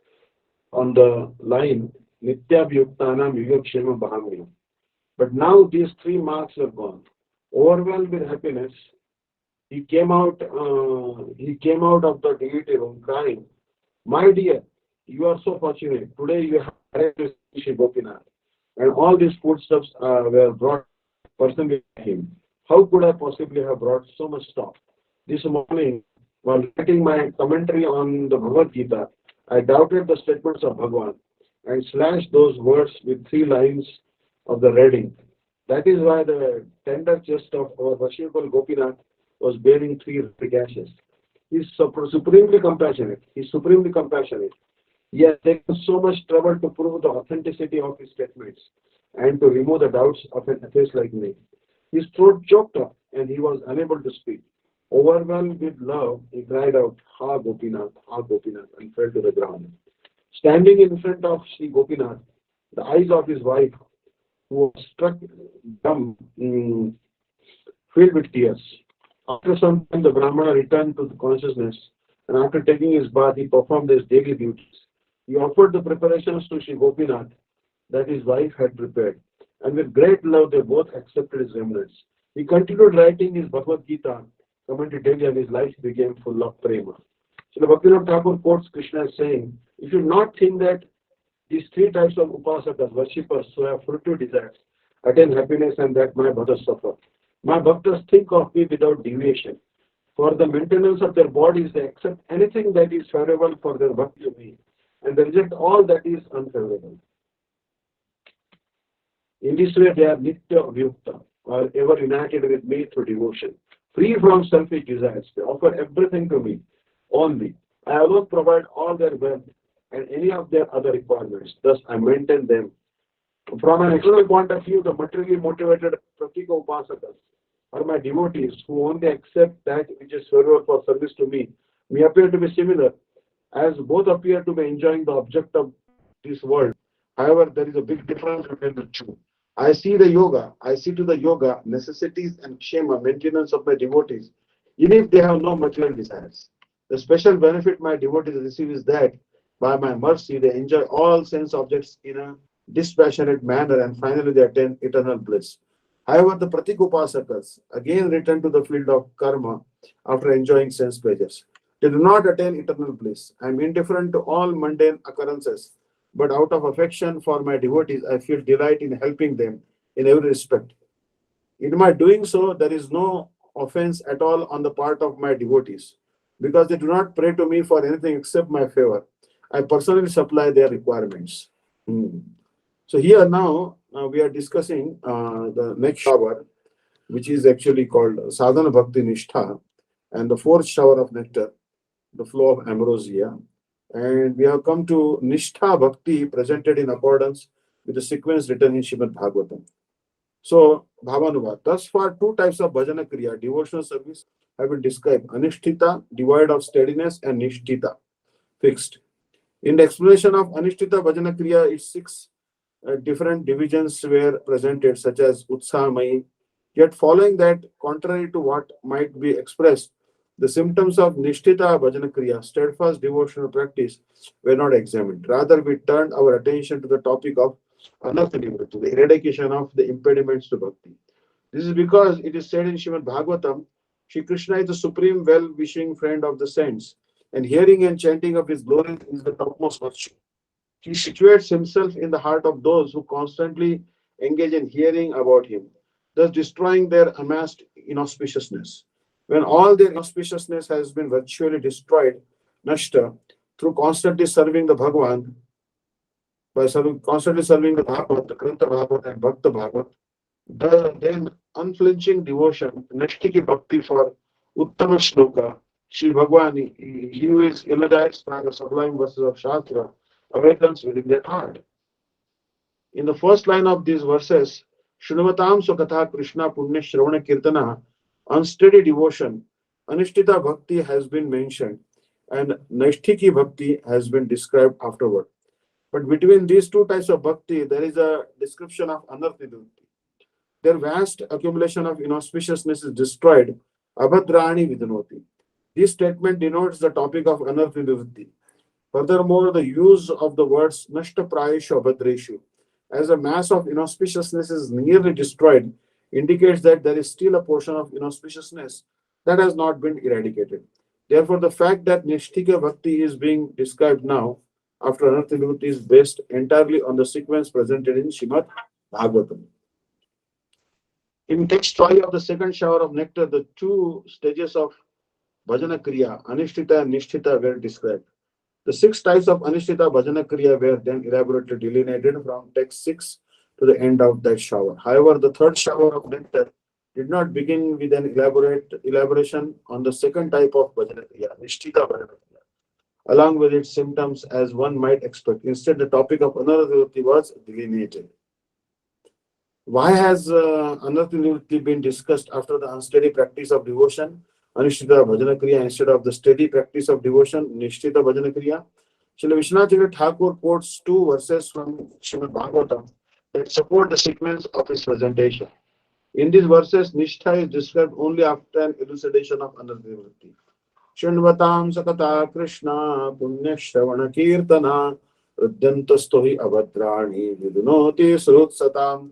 on the line Nityabhyuktanam Yugakshema Bahamya. But now these 3 marks were gone. Overwhelmed with happiness, he came out. He came out of the deity room crying, "My dear, you are so fortunate. Today you have arrived to Shri Gopinath, and all these foodstuffs were brought personally by him. How could I possibly have brought so much stuff? This morning, while writing my commentary on the Bhagavad Gita, I doubted the statements of Bhagavan and slashed those words with 3 lines of the red ink. That is why the tender chest of our worshipful Gopinath was bearing 3 red gashes. He is supremely compassionate. He is supremely compassionate. He has taken so much trouble to prove the authenticity of his statements and to remove the doubts of an atheist like me. His throat choked up and he was unable to speak. Overwhelmed with love, he cried out, Ha Gopinath, and fell to the ground. Standing in front of Sri Gopinath, the eyes of his wife, who was struck dumb, filled with tears. After some time, the Brahmana returned to consciousness, and after taking his bath, he performed his daily duties. He offered the preparations to Sri Gopinath that his wife had prepared, and with great love, they both accepted his remnants. He continued writing his Bhagavad Gita, commented daily, and his life became full of prema. So the Bhaktivinoda Thakur quotes Krishna as saying, "You should not think that these 3 types of upasakas, worshippers who have fruitive desires, attain happiness and that my bhaktas suffer. My bhaktas think of me without deviation. For the maintenance of their bodies, they accept anything that is favorable for their bhakti of me, and they reject all that is unfavorable. In this way, they are nitya vyukta, or ever united with me through devotion, free from selfish desires. They offer everything to me only. I alone provide all their wealth and any of their other requirements. Thus, I maintain them. From an external point of view, the materially motivated pratika upasakas are my devotees who only accept that which is favorable for service to me may appear to be similar, as both appear to be enjoying the object of this world. However, there is a big difference between the two. I see to the yoga, necessities and kshema, maintenance of my devotees, even if they have no material desires. The special benefit my devotees receive is that by my mercy they enjoy all sense objects in a dispassionate manner, and finally they attain eternal bliss. However, the Pratikupasakas again return to the field of karma after enjoying sense pleasures. They do not attain eternal bliss. I am indifferent to all mundane occurrences, but out of affection for my devotees, I feel delight in helping them in every respect. In my doing so, there is no offense at all on the part of my devotees, because they do not pray to me for anything except my favor. I personally supply their requirements. So here now we are discussing the next shower, which is actually called Sadhana Bhakti Nishtha, and the 4th shower of nectar, the flow of ambrosia. And we have come to Nishtha Bhakti, presented in accordance with the sequence written in Srimad Bhagavatam. So, Bhavanuva, thus far 2 types of bhajana kriya, devotional service, have been described: Anishtita, devoid of steadiness, and Nishtita, fixed. In the explanation of Anishtita bhajana kriya, its 6 different divisions were presented, such as Utsahamai. Yet, following that, contrary to what might be expressed, the symptoms of Nishtita bhajana kriya, steadfast devotional practice, were not examined. Rather, we turned our attention to the topic of Anartha Nivritti, the eradication of the impediments to bhakti. This is because it is said in Srimad Bhagavatam, Shri Krishna is the supreme well-wishing friend of the saints, and hearing and chanting of his glory is the topmost virtue. He situates himself in the heart of those who constantly engage in hearing about him, thus destroying their amassed inauspiciousness. When all their inauspiciousness has been virtually destroyed, Nashta, through constantly serving the Bhagavan, constantly serving the Bhagavat, the Kranta Bhagavat and Bhakta Bhagavat, then unflinching devotion, Nashtiki Bhakti for Uttama Shloka, Sri Bhagwan, he who is eulogized by the sublime verses of Shastra, awakens within their heart. In the first line of these verses, Shrunuvatam Sukatha Krishna Punya Shravana Kirtana, unsteady devotion Anishtita Bhakti has been mentioned and Naishtiki Bhakti has been described afterward. But between these two types of bhakti, there is a description of anartha-nivritti. Their vast accumulation of inauspiciousness is destroyed. Abhadrani vidnoti. This statement denotes the topic of anartha-nivritti. Furthermore, the use of the words nashta prayeshu abhadreshu as a mass of inauspiciousness is nearly destroyed indicates that there is still a portion of inauspiciousness that has not been eradicated. Therefore, the fact that Nishtika Bhakti is being described now after Anartha is based entirely on the sequence presented in Srimad Bhagavatam. In text 5 of the second shower of nectar, the two stages of Bhajana Kriya, Anishtita and Nishtita, were described. The six types of Anishtita Bhajana Kriya were then elaborately delineated from text 6 to the end of that shower. However, the third shower of nectar did not begin with an elaboration on the second type of Bhajana Kriya, Nishtita Bhajana Kriya, along with its symptoms as one might expect. Instead, the topic of Anartha was delineated. Why has Anartha been discussed after the unsteady practice of devotion, Anishtita Bhajana Kriya, instead of the steady practice of devotion, Nishtita Bhajana Kriya? Srila Vishnu Thakur quotes two verses from Srimad Bhagavatam that support the sequence of his presentation. In these verses, Nishtha is described only after an elucidation of Anartha. Shinvatam Sakata Krishna Punya Shravana Kirtana Rudyantastohi Abhadrani Vidunoti Srutsatam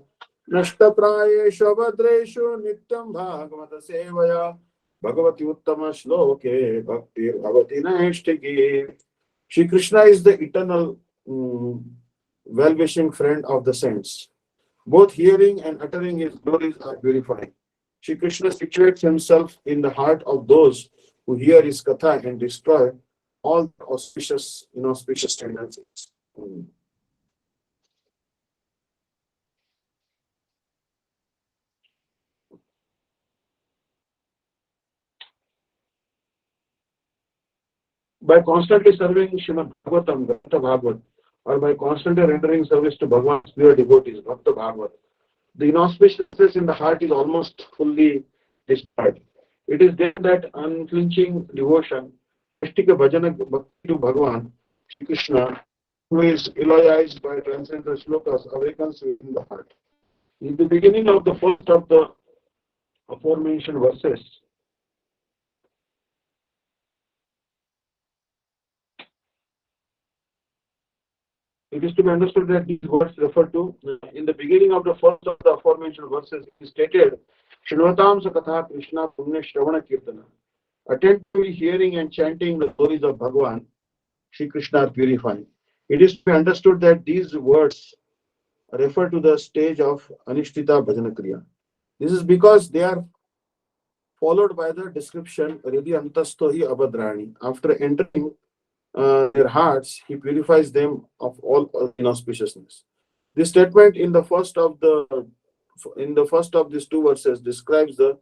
Nashtaprayeshu Abhadreshu Nityam Bhagavata Sevaya Bhagavati Uttama Shloke Bhaktir Bhavati Naishtiki. Shri Krishna is the eternal well-wishing friend of the saints. Both hearing and uttering his glories are purifying. Shri Krishna situates himself in the heart of those who hear his katha and destroy all auspicious, inauspicious tendencies. By constantly serving Srimad Bhagavatam, Bhakta Bhagavat, or by constantly rendering service to Bhagavan's pure devotees, Bhakta Bhagavat, the inauspiciousness in the heart is almost fully destroyed. It is then that unflinching devotion, Nishtika Bhajana Bhakti to Bhagavan, Shri Krishna, who is elogiized by transcendental shlokas, awakens within the heart. In the beginning of the first of the aforementioned verses, it is to be understood that these words refer to, in the beginning of the first of the aforementioned verses, it is stated, Shrivatam Sakatha Krishna Punya Shravana Kirtana. Attentively hearing and chanting the glories of Bhagavan, Shri Krishna are purifying. It is to be understood that these words refer to the stage of Anishtita Bhajana Kriya. This is because they are followed by the description Ridi Antastohi Abhadrani. After entering their hearts, he purifies them of all inauspiciousness. This statement in the first of these two verses describes the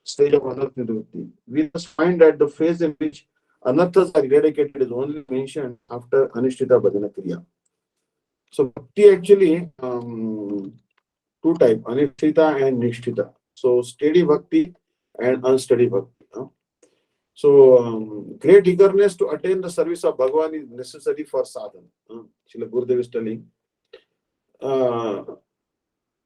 stage of anartha. We must find that the phase in which anarthas are eradicated is only mentioned after Anishtita Bhajana Kriya. So bhakti actually two type, Anishtita and Nishtita. So steady bhakti and unsteady bhakti. So great eagerness to attain the service of Bhagavan is necessary for sadhana. Srila Gurudev is telling.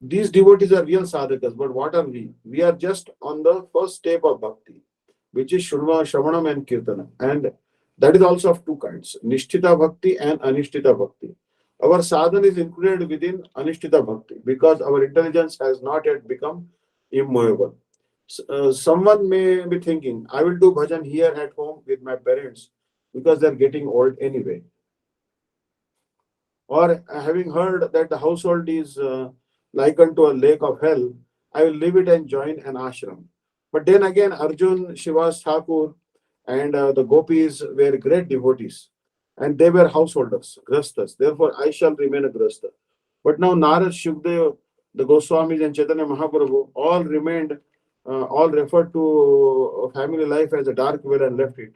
These devotees are real sadhakas, but what are we? We are just on the first step of bhakti, which is Shravanam and Kirtana. And that is also of two kinds, Nishtita Bhakti and Anishtita Bhakti. Our sadhana is included within Anishtita Bhakti because our intelligence has not yet become immovable. Someone may be thinking, I will do bhajan here at home with my parents because they are getting old anyway. Or having heard that the household is likened to a lake of hell, I will leave it and join an ashram. But then again, Arjun, Shivas Thakur, and the gopis were great devotees, and they were householders, grastas. Therefore, I shall remain a grasta. But now Narad, Shukdev, the Goswamis, and Chaitanya Mahaprabhu all referred to family life as a dark well and left it.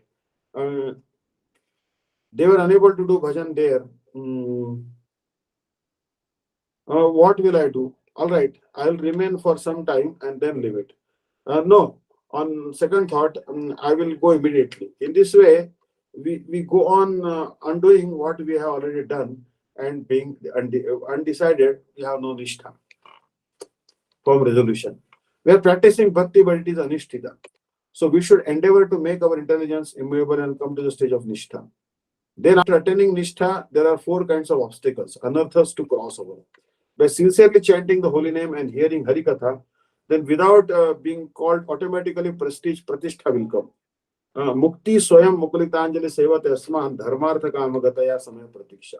They were unable to do bhajan there. What will I do? All right, I'll remain for some time and then leave it. No, On second thought, I will go immediately. In this way, we go on undoing what we have already done, and being undecided, we have no nishtha, firm resolution. We are practicing bhakti, but it is anishtita. So we should endeavor to make our intelligence immovable and come to the stage of nishtha. Then, after attaining nishtha, there are four kinds of obstacles, anarthas to cross over. By sincerely chanting the holy name and hearing Harikatha, then without being called, automatically prestige, pratishtha will come. Mukti swayam mukulitanjali sevate asman dharmartha kamagataya samaya pratiksha.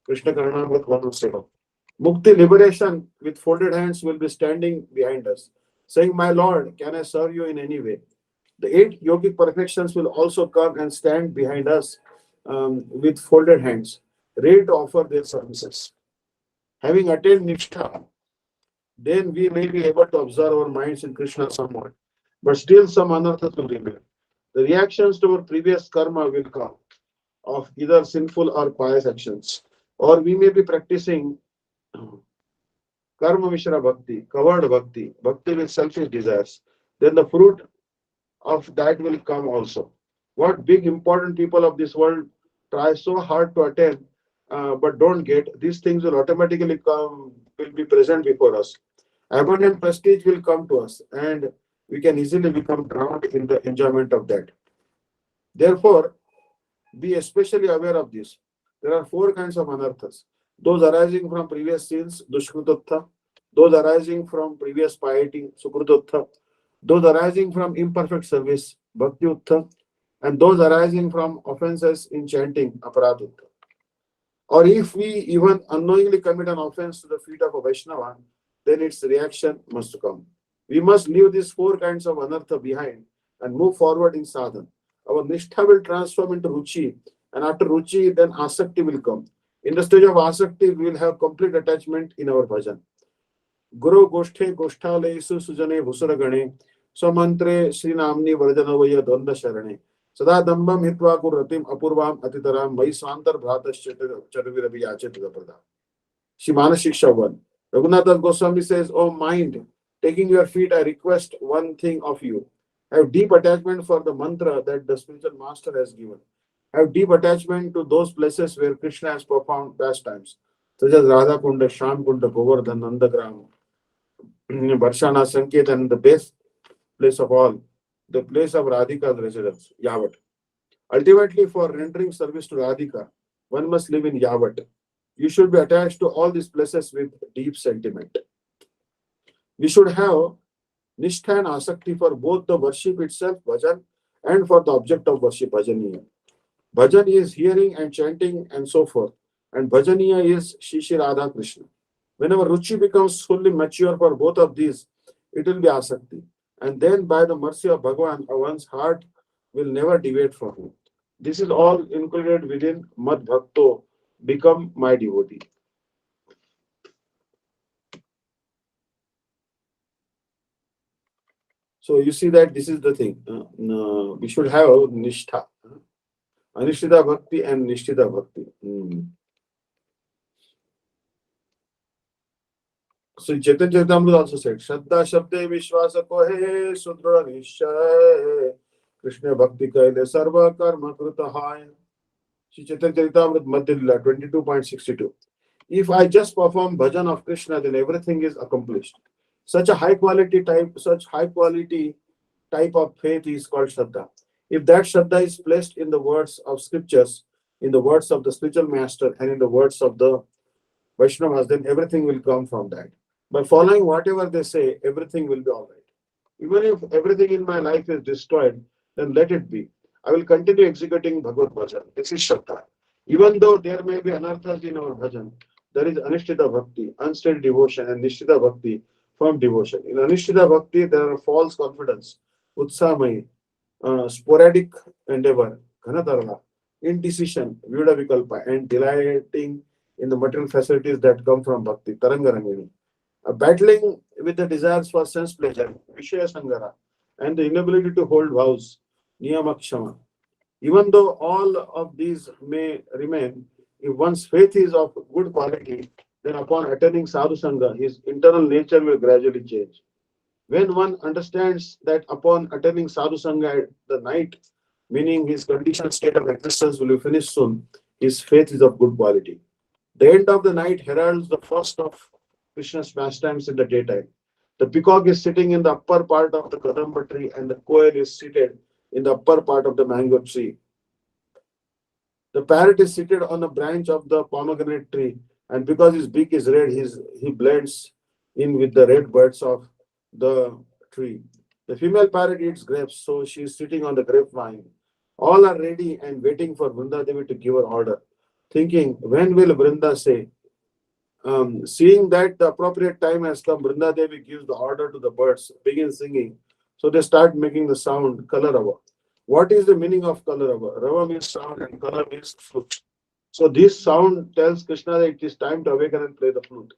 Krishna Karnamrit 107. Mukti, liberation, with folded hands will be standing behind us, saying, "My Lord, can I serve you in any way?" The eight yogic perfections will also come and stand behind us with folded hands, ready to offer their services. Having attained Nishtha, then we may be able to observe our minds in Krishna somewhat, but still some anarthas will remain. The reactions to our previous karma will come of either sinful or pious actions, or we may be practicing karma mishra bhakti, covered bhakti, bhakti with selfish desires. Then the fruit of that will come also. What big important people of this world try so hard to attain but don't get, these things will automatically come, will be present before us. Abundant prestige will come to us, and we can easily become drowned in the enjoyment of that. Therefore, be especially aware of this. There are four kinds of anarthas: those arising from previous sins, dushkrutattha; those arising from previous piety, sukrutattha; those arising from imperfect service, bhakti-uttha; and those arising from offenses in chanting, aparadutta. Or if we even unknowingly commit an offense to the feet of a Vaishnava, then its reaction must come. We must leave these four kinds of anartha behind and move forward in sadhana. Our nishtha will transform into ruchi, and after ruchi, then asakti will come. In the stage of asakti, we will have complete attachment in our bhajan. Guru Goshthe Goshtalesu Sujane Bhusaragane Samantre Sri Namni Varjanavaya Danda Sharane Sada Dambam Hitva Kuratim Apurvam Atitaram Vai Swantar Bhratas Charavirabi Prada. Shimana Shiksha 1. Raghunath Goswami says, "O mind, taking your feet, I request one thing of you. Have deep attachment for the mantra that the spiritual master has given. Have deep attachment to those places where Krishna has performed pastimes, such as Radha Kunda, Shyam Kunda, Govardhan, Nandagram, Varshana, Sanket, and the best place of all, the place of Radhika's residence, Yavat. Ultimately, for rendering service to Radhika, one must live in Yavat. You should be attached to all these places with deep sentiment. We should have Nishtha and Asakti for both the worship itself, bhajan, and for the object of worship, bhajaniya. Bhajan is hearing and chanting and so forth, and bhajaniya is Shishi Radha Krishna. Whenever Ruchi becomes fully mature for both of these, it will be Asakti. And then, by the mercy of Bhagavan, one's heart will never deviate from him. This is all included within Mad Bhakto, become my devotee. So you see that this is the thing. We should have Nishtha, Anishtita Bhakti and Nishtita Bhakti. So Chaitanya Charitamrita also said, Shraddha Shabde Vishwasa Kohe Sudra Nishay Krishna Bhakti Kaile Sarva Karma Krutahaya. Sri Chaitanya Charitamrita Madhurya 22.62. If I just perform bhajan of Krishna, then everything is accomplished. Such high quality type of faith is called Shraddha. If that Shraddha is placed in the words of scriptures, in the words of the spiritual master, and in the words of the Vaishnavas, then everything will come from that. By following whatever they say, everything will be all right. Even if everything in my life is destroyed, then let it be. I will continue executing Bhagavad Bhajan. This is Shraddha. Even though there may be anarthas in our bhajan, there is Anishtita Bhakti, unsteady devotion, and Nishtita Bhakti, firm devotion. In Anishtita Bhakti, there are false confidence, Utsamai, sporadic endeavor, Ghanatarana, indecision, Vyuda Vikalpa, and delighting in the material facilities that come from Bhakti, Tarangarangini. Battling with the desires for sense pleasure, Vishaya Sangara, and the inability to hold vows, Niyamakshama. Even though all of these may remain, if one's faith is of good quality, then upon attaining sadhu sangha, his internal nature will gradually change. When one understands that upon attaining sadhu sangha, the night, meaning his conditioned state of existence, will be finished soon, his faith is of good quality. The end of the night heralds the first of Krishna's pastimes in the daytime. The peacock is sitting in the upper part of the kadamba tree, and the quail is seated in the upper part of the mango tree. The parrot is seated on a branch of the pomegranate tree, and because his beak is red, he blends in with the red birds of the tree. The female parrot eats grapes, so she is sitting on the grapevine. All are ready and waiting for Vrinda Devi to give her order, thinking, when will Vrinda say? Seeing that the appropriate time has come, Vrinda Devi gives the order to the birds, begin singing. So they start making the sound Kalarava. What is the meaning of Kalarava? Rava means sound and Kala means flute. So this sound tells Krishna that it is time to awaken and play the flute.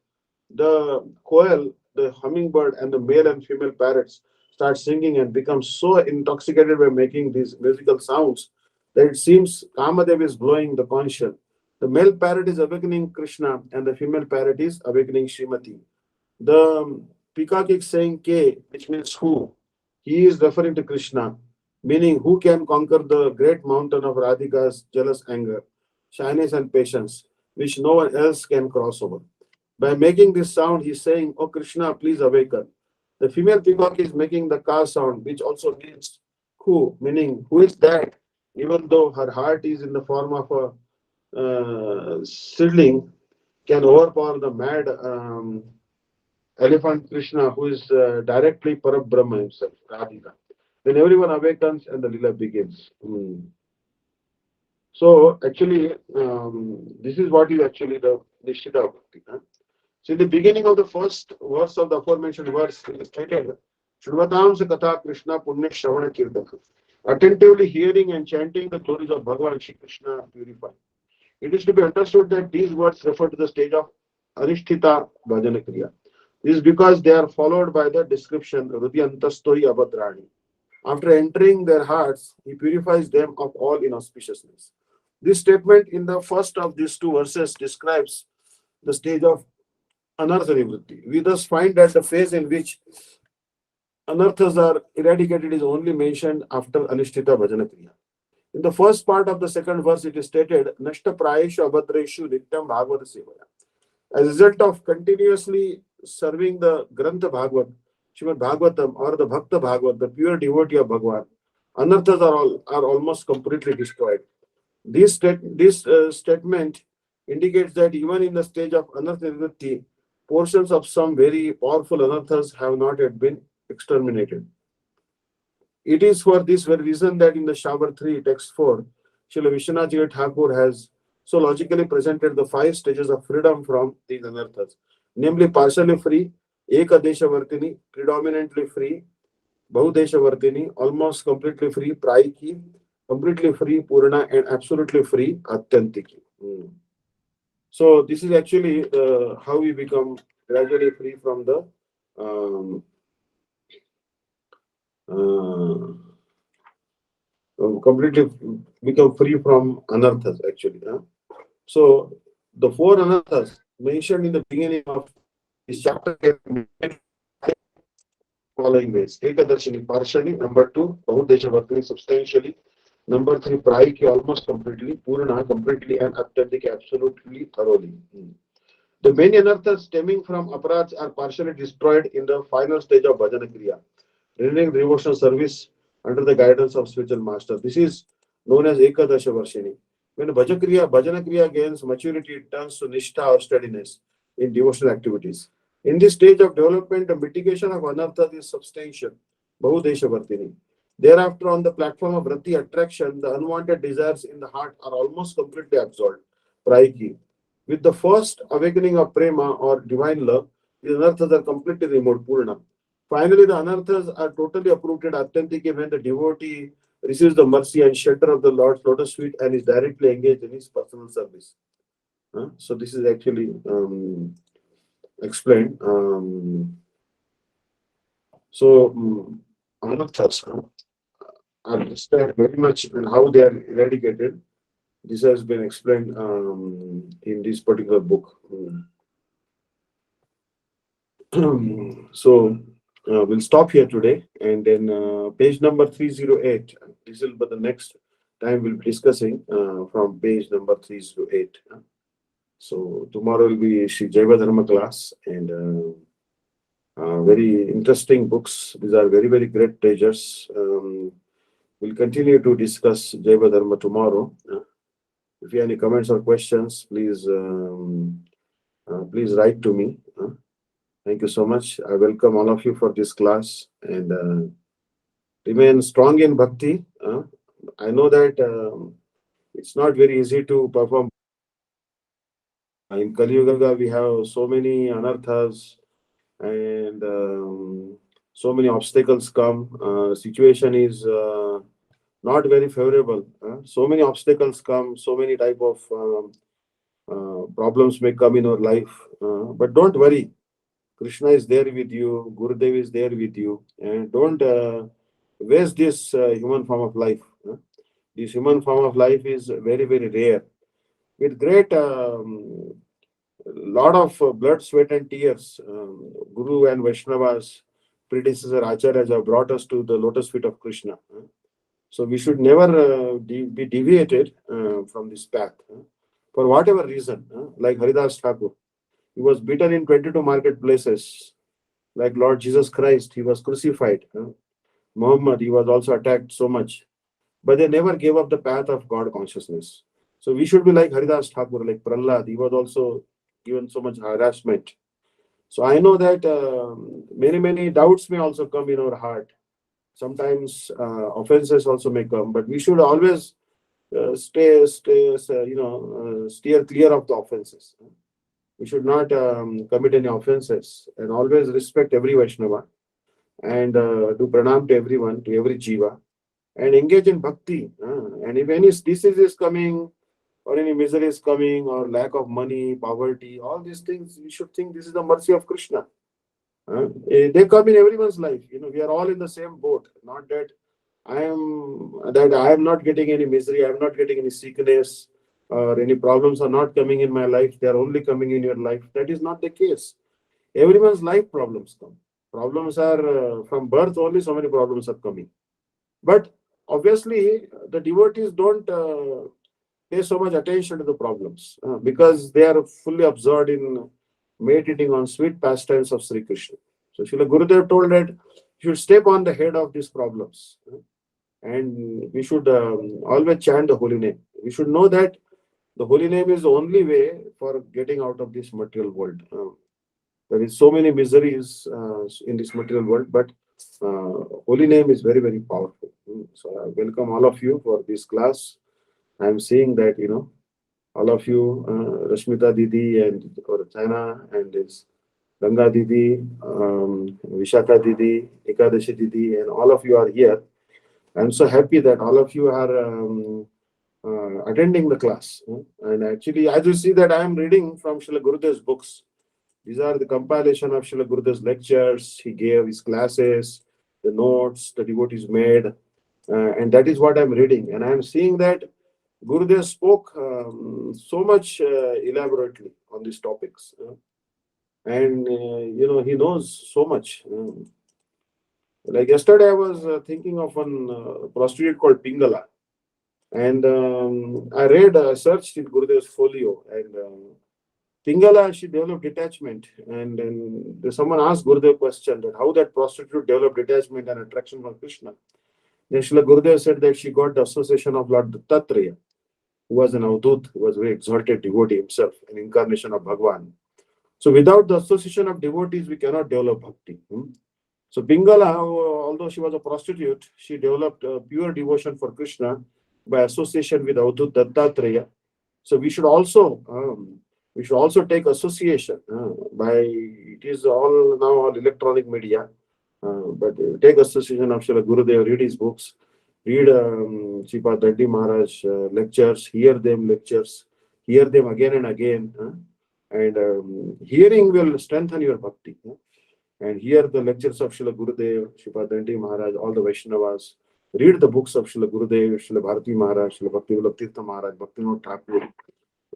The quail, the hummingbird, and the male and female parrots start singing and become so intoxicated by making these musical sounds that it seems Kamadev is blowing the conch shell. The male parrot is awakening Krishna, and the female parrot is awakening Srimati. The peacock is saying K, which means who. He is referring to Krishna, meaning who can conquer the great mountain of Radhika's jealous anger, shyness, and patience, which no one else can cross over. By making this sound, he is saying, "Oh Krishna, please awaken." The female peacock is making the ka sound, which also means who, meaning who is that? Even though her heart is in the form of a seedling, can overpower the mad elephant Krishna, who is directly Parabrahma himself, Radhika. Then everyone awakens and the lila begins. So actually, this is what is actually the Nishita Bhakti. So in the beginning of the first verse of the aforementioned verse, it is stated, Shruvatam Katha Krishna Punya Shravana Kirtana. Attentively hearing and chanting the glories of Bhagavan Shri Krishna purify. It is to be understood that these words refer to the stage of Anishtita Bhajana Kriya. This is because they are followed by the description Rudyantastori Abhadrani. After entering their hearts, he purifies them of all inauspiciousness. This statement in the first of these two verses describes the stage of Anartha Nivritti. We thus find that the phase in which Anarthas are eradicated is only mentioned after Anishtita Bhajana Kriya. In the first part of the second verse, it is stated, Nashta Prayeshu Abhadreshu Nityam Bhagavata Sevaya. As a result of continuously serving the Grantha Bhagavat, Srimad Bhagavatam or the Bhakta Bhagavat, the pure devotee of Bhagavan, Anarthas are almost completely destroyed. This statement indicates that even in the stage of Anartha Nivritti, portions of some very powerful Anarthas have not yet been exterminated. It is for this very reason that in the Shavar 3, text 4, Srila Vishwanath Thakur has so logically presented the 5 stages of freedom from these anarthas, namely partially free, Ekadeshavartini, predominantly free, Bahudeshavartini, almost completely free, Praiki, completely free, Purana, and absolutely free, Atyantiki. So this is actually how we become gradually free from the um, completely become free from anarthas actually. So the 4 anarthas mentioned in the beginning of this chapter can be following ways. Ekadarshini partially, number 2, Bahudeshavartini substantially, number 3, Prayiki almost completely, Purana completely, and Atyantik absolutely thoroughly. The many anarthas stemming from aparats are partially destroyed in the final stage of Bhajana Kriya, rendering devotional service under the guidance of spiritual master. This is known as Ekadasha Varshini. When Bhajana Kriya gains maturity, it turns to Nishtha or steadiness in devotional activities. In this stage of development, the mitigation of anarthas is substantial, Bahudesha Vartini. Thereafter, on the platform of Rati attraction, the unwanted desires in the heart are almost completely absorbed, Praiki. With the first awakening of Prema or divine love, the anarthas are completely removed, Purna. Finally, the anarthas are totally uprooted, Atyantiki, when the devotee receives the mercy and shelter of the Lord's lotus feet and is directly engaged in his personal service. So this is actually explained. Anarthas are described very much and how they are eradicated. This has been explained in this particular book. So we'll stop here today, and then page number 308. This will be the next time we'll be discussing from page number 308. So tomorrow will be Sri Jaiva Dharma class, and very interesting books. These are very, very great treasures. We'll continue to discuss Jaiva Dharma tomorrow. If you have any comments or questions, please please write to me. Thank you so much. I welcome all of you for this class, and remain strong in bhakti. I know that it's not very easy to perform. In Kali Yuga, we have so many anarthas, and so many obstacles come. Situation is not very favorable. So many obstacles come, so many type of problems may come in our life. But don't worry. Krishna is there with you. Gurudev is there with you. And don't waste this human form of life. This human form of life is very, very rare. With great lot of blood, sweat, and tears, Guru and Vaishnavas, predecessor Acharyas have brought us to the lotus feet of Krishna. So we should never be deviated from this path for whatever reason. Like Haridas Thakur, he was beaten in 22 marketplaces. Like Lord Jesus Christ, he was crucified. Muhammad, he was also attacked so much. But they never gave up the path of God consciousness. So we should be like Haridas Thakur, like Prahlad. He was also given so much harassment. So I know that many doubts may also come in our heart. Sometimes offenses also may come, but we should always steer clear of the offenses. We should not commit any offenses, and always respect every Vaishnava, and do pranam to everyone, to every jiva, and engage in bhakti. And if any disease is coming, or any misery is coming, or lack of money, poverty, all these things, we should think this is the mercy of Krishna. They come in everyone's life. We are all in the same boat. Not that I am not getting any misery, I am not getting any sickness, or any problems are not coming in my life. They are only coming in your life. That is not the case. Everyone's life problems come. Problems are from birth only. So many problems are coming. But obviously, the devotees don't pay so much attention to the problems because they are fully absorbed in meditating on sweet pastimes of Sri Krishna. So Srila Gurudev told that you should step on the head of these problems, and we should always chant the holy name. We should know that the holy name is the only way for getting out of this material world. There is so many miseries in this material world, but holy name is very, very powerful. So I welcome all of you for this class. I am seeing that, all of you, Rashmita Didi and China and this Ganga Didi, Vishaka Didi, Ekadashi Didi, and all of you are here. I am so happy that all of you are attending the class. And actually, as you see that I am reading from Srila Gurudev's books. These are the compilation of Srila Gurudev's lectures. He gave his classes, the notes the devotees made, and that is what I am reading. And I am seeing that Gurudev spoke so much elaborately on these topics, and he knows so much. Like yesterday, I was thinking of one prostitute called Pingala, and I searched in Gurudev's folio, and Pingala, she developed detachment, and then someone asked Gurudev a question that how that prostitute developed detachment and attraction for Krishna. Then Srila Gurudev said that she got the association of Lord Dattatreya, who was an Avdut, who was a very exalted devotee himself, an incarnation of Bhagwan. So without the association of devotees, we cannot develop bhakti. So Pingala, although she was a prostitute, she developed pure devotion for Krishna by association with Avdut Dattatreya. So we should also take association it is all now all electronic media, but take association of Srila Gurudev, read his books, read Sripad Dandi Maharaj lectures, hear them again and again, and hearing will strengthen your bhakti. And hear the lectures of Srila Gurudev, Sripad Dandi Maharaj, all the Vaishnavas. Read the books of Srila Gurudev, Srila Bharati Maharaj, Srila Bhakti Tirtha Maharaj, Bhaktivinoda Thakur,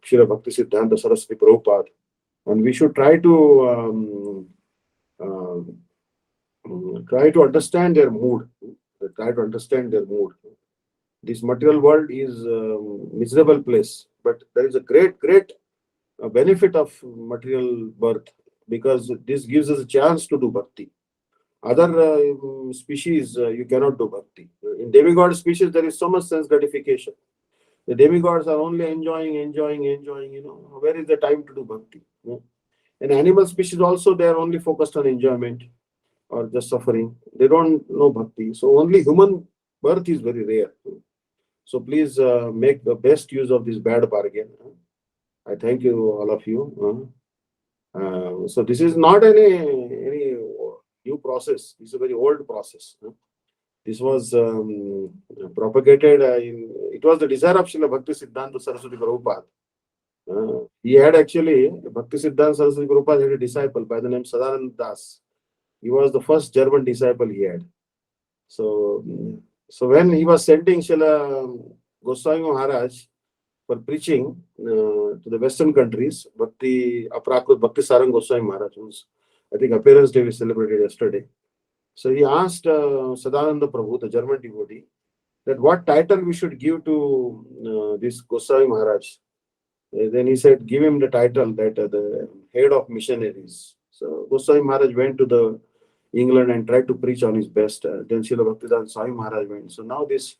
Srila Bhakti Siddhanta Saraswati Prabhupada. And we should try to try to understand their mood. Try to understand their mood. This material world is a miserable place, but there is a great benefit of material birth, because this gives us a chance to do bhakti. Other species, you cannot do bhakti. In demigod species, there is so much sense gratification. The demigods are only enjoying. Where is the time to do bhakti? In animal species also, they are only focused on enjoyment or just suffering. They don't know bhakti. So only human birth is very rare. So please make the best use of this bad bargain. I thank you, all of you. So this is not any new process. This is a very old process. This was propagated it was the desire of Srila Bhakti-Siddhanta Saraswati Prabhupada. He had actually, Bhakti-Siddhanta Saraswati Prabhupada had a disciple by the name Sadananda Das. He was the first German disciple he had. So, when he was sending Srila Goswami Maharaj for preaching to the Western countries, Bhakti Sarang Goswami Maharaj, whose I think appearance day we celebrated yesterday. So he asked Sadananda Prabhu, the German devotee, that what title we should give to this Goswami Maharaj. Then he said, give him the title that the head of missionaries. So Goswami Maharaj went to the England and tried to preach on his best. Then Srila Bhaktivedanta Swami Maharaj went. So now this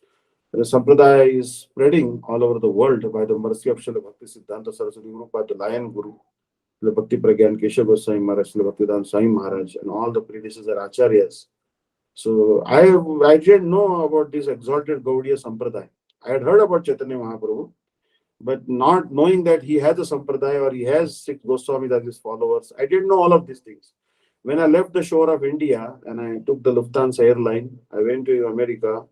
the Sampradaya is spreading all over the world by the mercy of Srila Bhakti Siddhanta Saraswati Guru, by the Lion Guru, Srila Bhakti Pragyan Keshav Goswami Maharaj, Srila Bhaktivedanta Swami Maharaj, and all the predecessor acharyas. So I didn't know about this exalted Gaudiya Sampradaya. I had heard about Chaitanya Mahaprabhu, but not knowing that he has a Sampradaya or he has 6 Goswamis as his followers. I didn't know all of these things. When I left the shore of India and I took the Lufthansa airline, I went to America,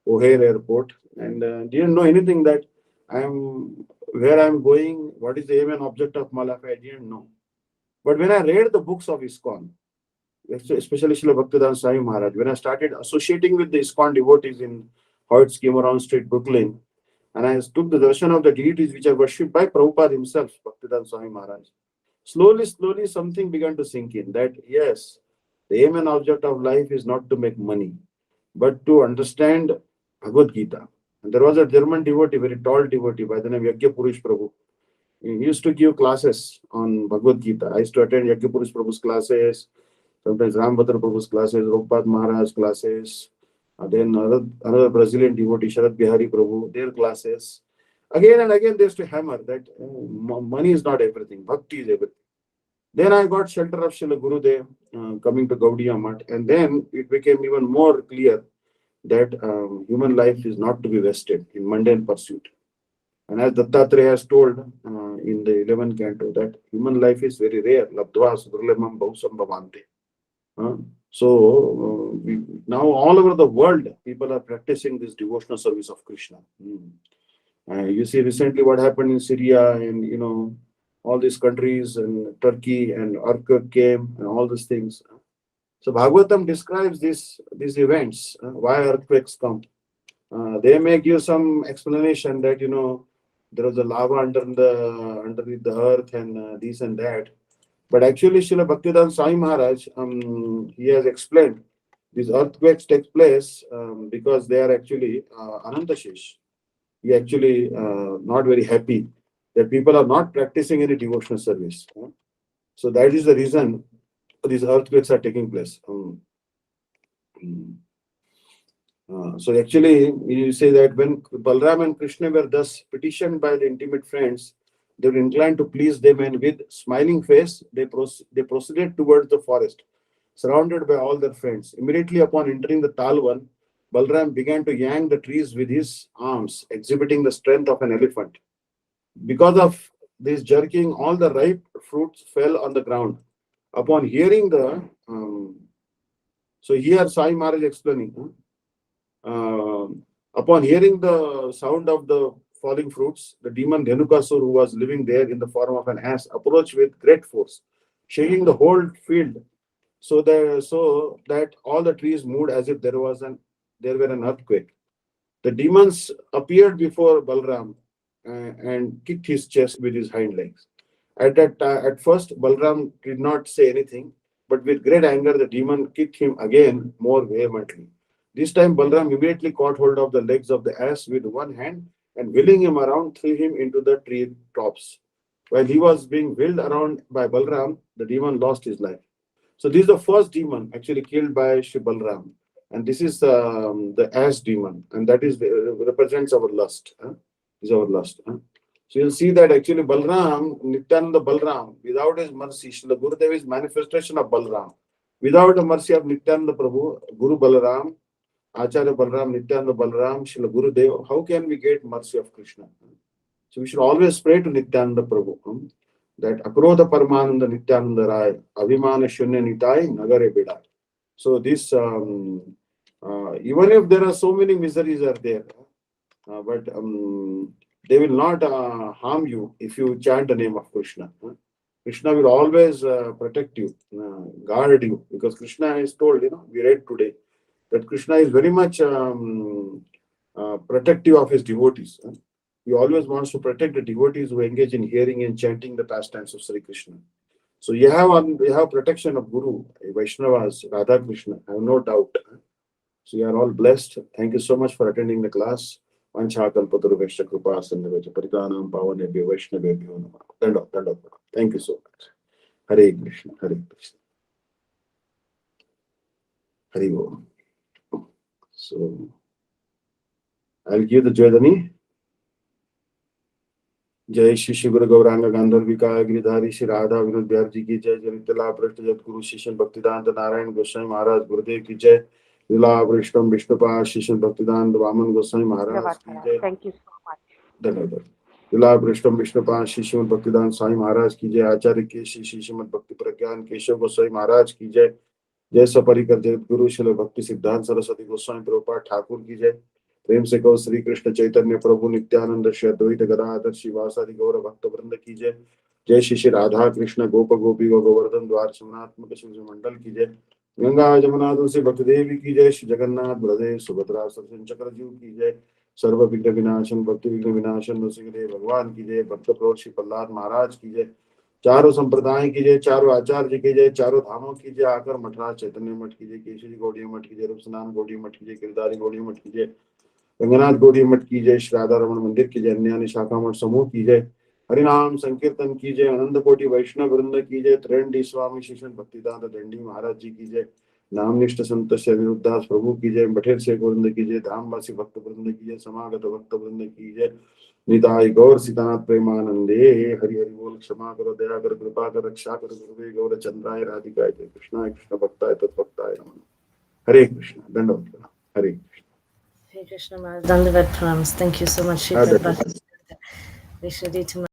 O'Hare Airport, and didn't know anything that where I'm going, what is the aim and object of my life, I didn't know. But when I read the books of ISKCON, especially Srila Bhaktivedanta Swami Maharaj, when I started associating with the ISKCON devotees in Howard Skimmeron Street, Brooklyn, and I took the darshan of the deities which are worshipped by Prabhupada himself, Bhaktivedanta Swami Maharaj, slowly something began to sink in, that yes, the aim and object of life is not to make money, but to understand Bhagavad Gita. And there was a German devotee, very tall devotee by the name Yajna Purush Prabhu. He used to give classes on Bhagavad Gita. I used to attend Yajna Purush Prabhu's classes, sometimes Rambhadra Prabhu's classes, Prabhupada Maharaj classes, then another Brazilian devotee, Sharad Bihari Prabhu, their classes. Again and again, they used to hammer that money is not everything, bhakti is everything. Then I got shelter of Srila Gurudev coming to Gaudiya Math, and then it became even more clear that human life is not to be wasted in mundane pursuit. And as Dattatreya has told in the 11th canto, that human life is very rare. Labdva sudurlamam bahusambhavante. So now all over the world, people are practicing this devotional service of Krishna. You see recently what happened in Syria and all these countries and Turkey, and earthquake came and all these things. So Bhagavatam describes these events, why earthquakes come. They may give some explanation that there was a lava underneath the earth and this and that. But actually, Srila Bhaktivedanta Swami Maharaj, he has explained these earthquakes take place because they are actually Anantashesh. He actually not very happy that people are not practicing any devotional service. So that is the reason these earthquakes are taking place. So actually, you say that when Balram and Krishna were thus petitioned by the intimate friends, they were inclined to please them, and with smiling face, they proceeded towards the forest, surrounded by all their friends. Immediately upon entering the Talvan, Balram began to yank the trees with his arms, exhibiting the strength of an elephant. Because of this jerking, all the ripe fruits fell on the ground. Upon hearing so here Sai Maharaj explaining, upon hearing the sound of the falling fruits, the demon Dhenukasur, who was living there in the form of an ass, approached with great force, shaking the whole field, so that all the trees moved as if there were an earthquake. The demons appeared before Balram and kicked his chest with his hind legs. At first, Balram did not say anything, But with great anger, the demon kicked him again more vehemently. This time, Balram immediately caught hold of the legs of the ass with one hand and wheeling him around, threw him into the tree tops. While he was being wheeled around by Balram, the demon lost his life. So this is the first demon actually killed by Shri Balram, and this is the ass demon, and that is represents our lust. Is our lust. So you'll see that actually Balram, Nityananda Balram, without his mercy, Srila Gurudev is manifestation of Balram. Without the mercy of Nityananda Prabhu, Guru Balaram, Acharya Balram, Nityananda Balram, Srila Gurudev, how can we get mercy of Krishna? So we should always pray to Nityananda Prabhu that Akrodha Paramananda Nityananda Rai, Abhimana Shunya Nitai, Nagare Bidai. So this, even if there are so many miseries are there, but they will not harm you if you chant the name of Krishna. Krishna will always protect you, guard you, because Krishna is told, we read today, that Krishna is very much protective of his devotees. He always wants to protect the devotees who engage in hearing and chanting the pastimes of Sri Krishna. So you have protection of Guru, Vaishnavas, Radha Krishna, I have no doubt. So you are all blessed. Thank you so much for attending the class. Vanchakalpataruvaishya kripa sannavacha paritanam pavanebhyo vaishnavebhyo namah. Danda. Thank you so much. Hare Krishna, Hare Krishna. Hare Om. So I'll give the Jayadani. जय श्री श्री गुरु गौरांग गांधर्विकाय गिरिधारी श्री राधा विनोद बिहार जी की जय। जनितला पृष्ठ जगत गुरु शिष्य भक्तिदांत नारायण गोस्वामी महाराज गुरुदेव की जय। लीला वृष्णम विष्णुपाद शिष्य भक्तिदांत वामन गोस्वामी महाराज की जय। Thank you so much. धन्यवाद। लीला वृष्णम विष्णुपाद शिष्य भक्तिदांत स्वामी महाराज की जय। आचार्य के श्री श्रीमद भक्ति प्रज्ञान केशव गोस्वामी महाराज की जय। जय सपरिकर जगत गुरु श्रील भक्ति सिद्धांत सरस्वती गोस्वामी प्रभुपाद ठाकुर की जय। प्रेम से कहो श्री कृष्ण चैतन्य प्रभु नित्यानंद श्री अद्वैत गदाधर श्रीवासादि गौर भक्त वृंद की जय। जय श्री श्री राधा कृष्ण गोप गोपी गोवर्धन द्वार समनात्मक शिव मंडल की जय। गंगा जमुना तुलसी भक्त देवी की जय। श्री जगन्नाथ बलदेव सुभद्रा सुदर्शन चक्र जीव की जय। सर्व विघ्न विनाशन भक्ति विघ्न विनाशन नृसिंहदेव भगवान की जय। भक्त प्रभु श्री प्रहलाद महाराज की जय। चारों संप्रदाय की जय। चारों आचार्य की जय। चारों धामों की जय। आकर मठराज चैतन्य मठ की जय। केशरी गौड़ी मठ की जय। रूपसनान गौड़ी मठ की जय। गिरधारी गौड़ी मठ की जय। रंगनाथ गौड़ी मठ की जय। श्री राधा रमन मंदिर की जय। अन्य शाखा मठ समूह की जय। हरिनाम संकीर्तन की जय। आनंद कोटि वैष्णव वृंद की जय। त्रिंडी स्वामी शिष्य भक्तिदांत दंडी महाराज जी की जय। नामनिष्ठ संत श्री अनिरुद्धास प्रभु की जय। बठेर से वृंद की जय। धामवासी भक्त वृंद की जय। समागत भक्त वृंद की जय। निताई गौर सीतानाथ प्रेमानंदे। हरि हरि बोल। क्षमा करो दया कर कृपा कर रक्षा कर गुरुवे गौर चंद्राय राधिकाय जय। कृष्णाय कृष्ण भक्ताय तत्भक्ताय नमः। हरे कृष्ण। दंडवत। हरे Krishna. Hare Krishna Maharaj, Dandavat Pranams. Thank you so much, Shri Hare Prabhupada. Krishna. We should do tomorrow.